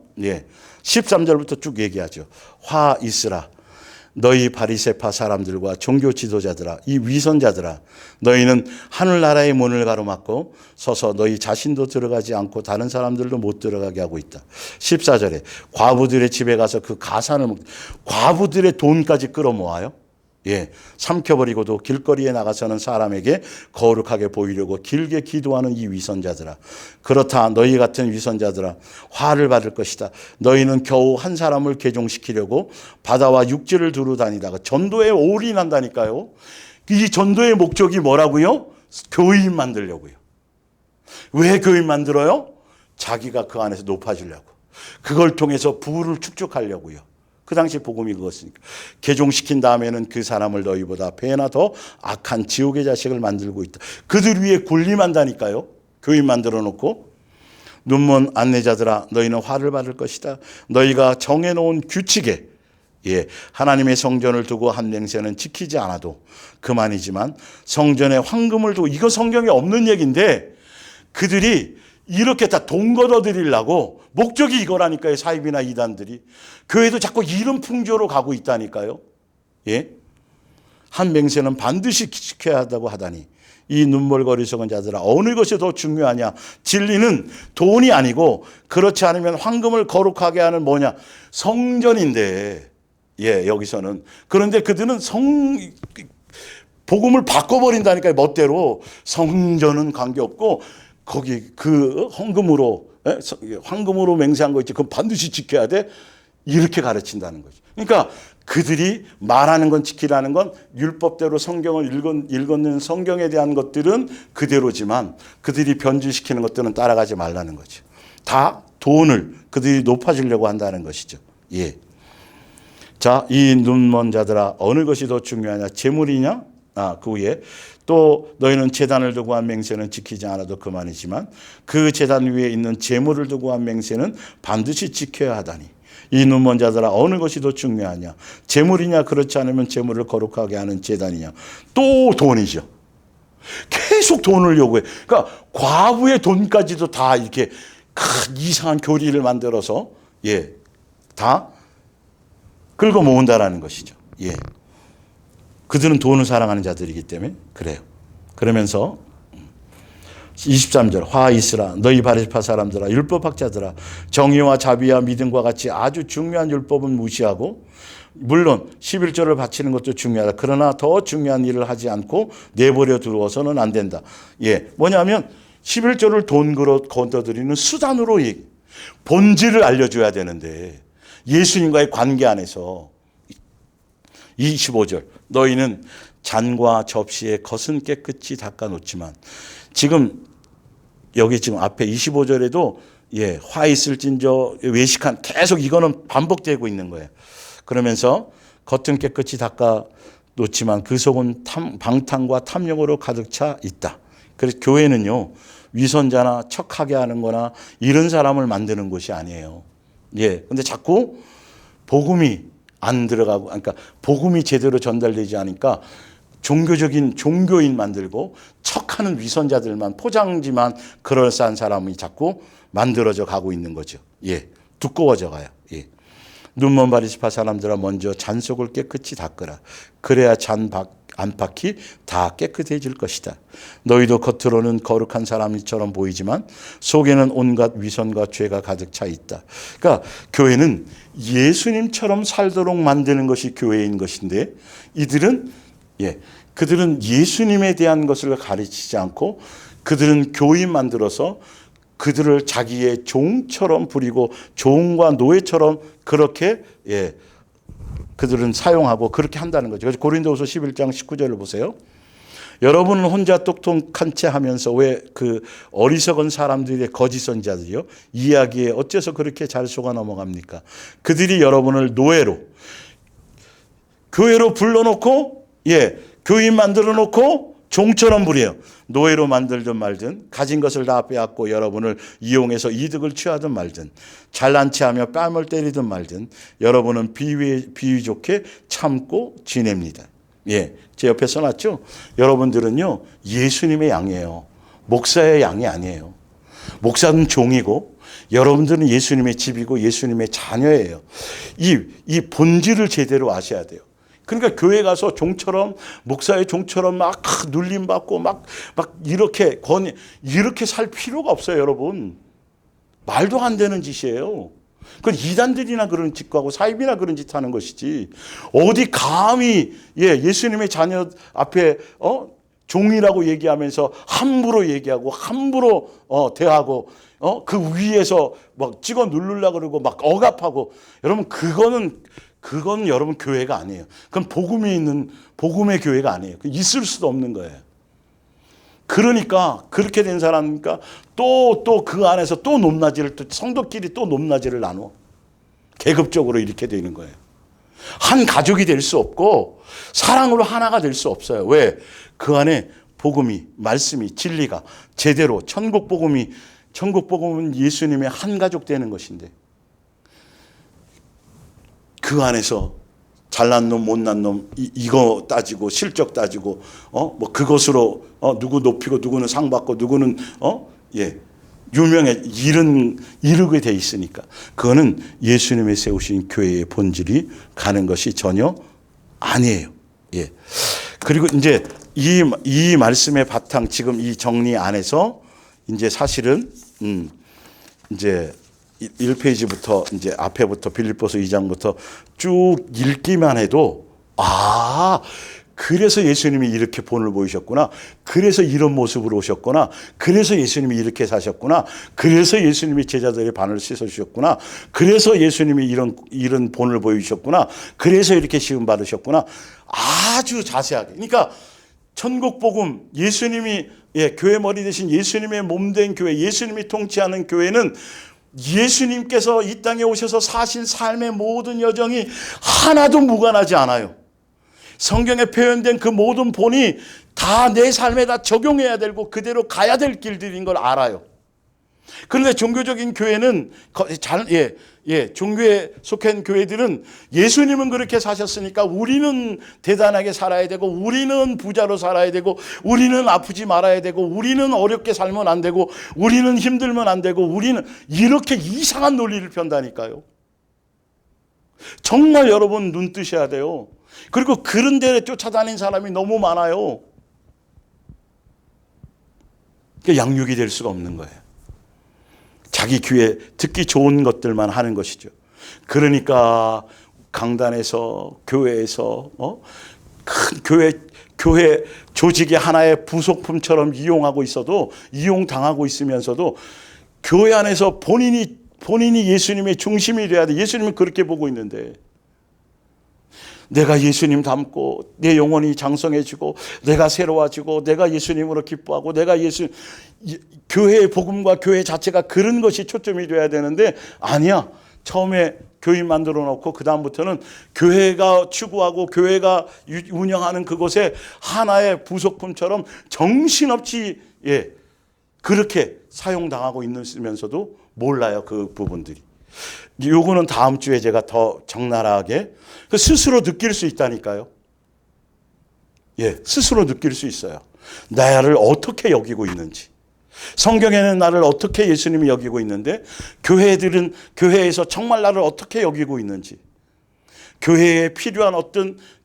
13절부터 쭉 얘기하죠. 화 있으라. 너희 바리새파 사람들과 종교 지도자들아, 이 위선자들아, 너희는 하늘나라의 문을 가로막고 서서 너희 자신도 들어가지 않고 다른 사람들도 못 들어가게 하고 있다. 14절에 과부들의 집에 가서 그 가산을 과부들의 돈까지 끌어모아요. 삼켜버리고도 길거리에 나가서는 사람에게 거룩하게 보이려고 길게 기도하는 이 위선자들아, 그렇다. 너희 같은 위선자들아, 화를 받을 것이다. 너희는 겨우 한 사람을 개종시키려고 바다와 육지를 두루 다니다가 전도에 올인한다니까요. 이 전도의 목적이 뭐라고요? 교인 만들려고요. 왜 교인 만들어요? 자기가 그 안에서 높아지려고. 그걸 통해서 부를 축적하려고요. 그 당시 복음이 그것이니까. 개종시킨 다음에는 그 사람을 너희보다 배나 더 악한 지옥의 자식을 만들고 있다. 그들 위에 군림한다니까요. 교인 만들어 놓고. 눈먼 안내자들아 너희는 화를 받을 것이다. 너희가 정해놓은 규칙에 하나님의 성전을 두고 한 맹세는 지키지 않아도 그만이지만 성전에 황금을 두고, 이거 성경에 없는 얘기인데 그들이 이렇게 다 돈 걷어들이려고, 목적이 이거라니까요. 사입이나 이단들이. 교회도 자꾸 이런 풍조로 가고 있다니까요. 한 맹세는 반드시 지켜야 한다고 하다니 이 눈물거리석은 자들아 어느 것이 더 중요하냐. 진리는 돈이 아니고, 그렇지 않으면 황금을 거룩하게 하는 뭐냐, 성전인데 여기서는. 그런데 그들은 복음을 바꿔버린다니까요. 멋대로. 성전은 관계없고 거기 그 황금으로 맹세한 거 있지, 그건 반드시 지켜야 돼, 이렇게 가르친다는 거죠. 그러니까 그들이 말하는 건 지키라는 건 율법대로 성경을 읽는 성경에 대한 것들은 그대로지만 그들이 변질시키는 것들은 따라가지 말라는 거죠. 다 돈을 그들이 높아지려고 한다는 것이죠. 자, 이 눈먼 자들아 어느 것이 더 중요하냐. 재물이냐? 그 후에 또 너희는 제단을 두고 한 맹세는 지키지 않아도 그만이지만 그 제단 위에 있는 재물을 두고 한 맹세는 반드시 지켜야 하다니 이 눈먼 자들아 어느 것이 더 중요하냐. 재물이냐, 그렇지 않으면 재물을 거룩하게 하는 제단이냐. 또 돈이죠. 계속 돈을 요구해. 그러니까 과부의 돈까지도 다 이렇게 큰 이상한 교리를 만들어서 다 긁어 모은다라는 것이죠. 그들은 돈을 사랑하는 자들이기 때문에 그래요. 그러면서 23절 화 있으라 너희 바리새파 사람들아 율법학자들아 정의와 자비와 믿음과 같이 아주 중요한 율법은 무시하고, 물론 11조를 바치는 것도 중요하다. 그러나 더 중요한 일을 하지 않고 내버려 두어서는 안 된다. 뭐냐면 11조를 돈 걷어들이는 수단으로 본질을 알려줘야 되는데 예수님과의 관계 안에서 25절 너희는 잔과 접시에 겉은 깨끗이 닦아놓지만, 지금 여기 지금 앞에 25절에도 화 있을진저 외식한, 계속 이거는 반복되고 있는 거예요. 그러면서 겉은 깨끗이 닦아놓지만 그 속은 방탕과 탐욕으로 가득 차 있다. 그래서 교회는요 위선자나 척하게 하는 거나 이런 사람을 만드는 곳이 아니에요. 근데 자꾸 복음이 안 들어가고, 그러니까 복음이 제대로 전달되지 않으니까 종교적인 종교인 만들고 척하는 위선자들만, 포장지만 그럴싸한 사람이 자꾸 만들어져 가고 있는 거죠. 두꺼워져 가요. 눈먼 바리새파 사람들아 먼저 잔 속을 깨끗이 닦으라. 그래야 잔 안팎이 다 깨끗해질 것이다. 너희도 겉으로는 거룩한 사람처럼 보이지만 속에는 온갖 위선과 죄가 가득 차 있다. 그러니까 교회는 예수님처럼 살도록 만드는 것이 교회인 것인데, 이들은 그들은 예수님에 대한 것을 가르치지 않고 그들은 교인 만들어서 그들을 자기의 종처럼 부리고 종과 노예처럼 그렇게 그들은 사용하고 그렇게 한다는 거죠. 그래서 고린도후서 11장 19절을 보세요. 여러분은 혼자 똑똑한 채 하면서 왜 그 어리석은 사람들의 거짓 선지자들이요 이야기에 어째서 그렇게 잘 속아 넘어갑니까? 그들이 여러분을 노예로, 교회로 불러놓고 교인 만들어 놓고 종처럼 부려요. 노예로 만들든 말든, 가진 것을 다 빼앗고 여러분을 이용해서 이득을 취하든 말든, 잘난 체하며 뺨을 때리든 말든 여러분은 비위 좋게 참고 지냅니다. 제 옆에 써놨죠. 여러분들은요 예수님의 양이에요. 목사의 양이 아니에요. 목사는 종이고 여러분들은 예수님의 집이고 예수님의 자녀예요. 이 본질을 제대로 아셔야 돼요. 그러니까 교회 가서 종처럼, 목사의 종처럼 막 눌림받고 막 이렇게 살 필요가 없어요, 여러분. 말도 안 되는 짓이에요. 그건 이단들이나 그런 짓하고 사입이나 그런 짓 하는 것이지. 어디 감히 예수님의 자녀 앞에 종이라고 얘기하면서 함부로 얘기하고 함부로 대하고 그 위에서 막 찍어 누르려고 그러고 막 억압하고, 여러분 그건 여러분 교회가 아니에요. 그건 복음이 있는 복음의 교회가 아니에요. 있을 수도 없는 거예요. 그러니까 그렇게 된 사람이니까 또 그 안에서 또 높낮이를, 또 성도끼리 또 높낮이를 나눠. 계급적으로 이렇게 되는 거예요. 한 가족이 될 수 없고 사랑으로 하나가 될 수 없어요. 왜? 그 안에 복음이, 말씀이, 진리가 제대로, 천국 복음은 예수님의 한 가족 되는 것인데, 그 안에서 잘난 놈, 못난 놈, 이거 따지고, 실적 따지고, 뭐 그것으로, 누구 높이고, 누구는 상 받고, 누구는, 이르게 돼 있으니까. 그거는 예수님의 세우신 교회의 본질이 가는 것이 전혀 아니에요. 예. 그리고 이제 이 말씀의 바탕, 지금 이 정리 안에서 이제 사실은, 이제 1페이지부터 이제 앞에부터 빌립보서 2장부터 쭉 읽기만 해도, 그래서 예수님이 이렇게 본을 보이셨구나. 그래서 이런 모습으로 오셨구나. 그래서 예수님이 이렇게 사셨구나. 그래서 예수님이 제자들의 발을 씻어주셨구나. 그래서 예수님이 이런 본을 보이셨구나. 그래서 이렇게 시험 받으셨구나. 아주 자세하게. 그러니까 천국 복음, 예수님이, 교회 머리 대신 예수님의 몸된 교회, 예수님이 통치하는 교회는 예수님께서 이 땅에 오셔서 사신 삶의 모든 여정이 하나도 무관하지 않아요. 성경에 표현된 그 모든 본이 다 내 삶에 다 적용해야 되고 그대로 가야 될 길들인 걸 알아요. 그런데 종교적인 교회는, 종교에 속한 교회들은 예수님은 그렇게 사셨으니까 우리는 대단하게 살아야 되고, 우리는 부자로 살아야 되고, 우리는 아프지 말아야 되고, 우리는 어렵게 살면 안 되고, 우리는 힘들면 안 되고, 우리는 이렇게 이상한 논리를 편다니까요. 정말 여러분 눈 뜨셔야 돼요. 그리고 그런 데를 쫓아다닌 사람이 너무 많아요. 양육이 될 수가 없는 거예요. 자기 귀에 듣기 좋은 것들만 하는 것이죠. 그러니까 강단에서, 교회에서, 큰 교회 조직의 하나의 부속품처럼 이용당하고 있으면서도 교회 안에서 본인이 예수님의 중심이 돼야 돼. 예수님은 그렇게 보고 있는데, 내가 예수님 닮고 내 영혼이 장성해지고 내가 새로워지고 내가 예수님으로 기뻐하고 교회의 복음과 교회 자체가 그런 것이 초점이 돼야 되는데, 아니야. 처음에 교인 만들어 놓고 그 다음부터는 교회가 추구하고 교회가 운영하는 그곳에 하나의 부속품처럼 정신없이 그렇게 사용당하고 있으면서도 몰라요. 그 부분들이. 요거는 다음 주에 제가 더 적나라하게 스스로 느낄 수 있다니까요. 스스로 느낄 수 있어요. 나를 어떻게 여기고 있는지. 성경에는 나를 어떻게 예수님이 여기고 있는데, 교회에서 정말 나를 어떻게 여기고 있는지. 교회에 필요한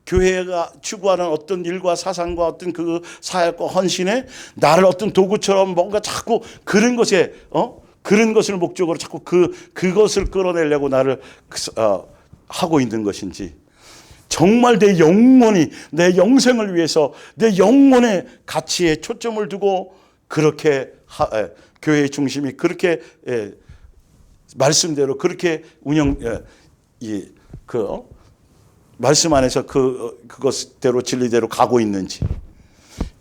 교회가 추구하는 어떤 일과 사상과 어떤 그 사역과 헌신에 나를 어떤 도구처럼 뭔가 자꾸 그런 것에, 그런 것을 목적으로 자꾸 그것을 끌어내려고 나를 하고 있는 것인지, 정말 내 영생을 위해서 내 영혼의 가치에 초점을 두고 그렇게 교회의 중심이 그렇게 말씀대로 그렇게 말씀 안에서 그것대로 진리대로 가고 있는지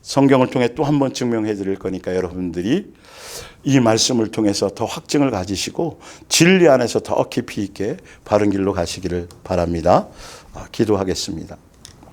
성경을 통해 또 한 번 증명해 드릴 거니까 여러분들이 이 말씀을 통해서 더 확증을 가지시고 진리 안에서 더 깊이 있게 바른 길로 가시기를 바랍니다. 기도하겠습니다.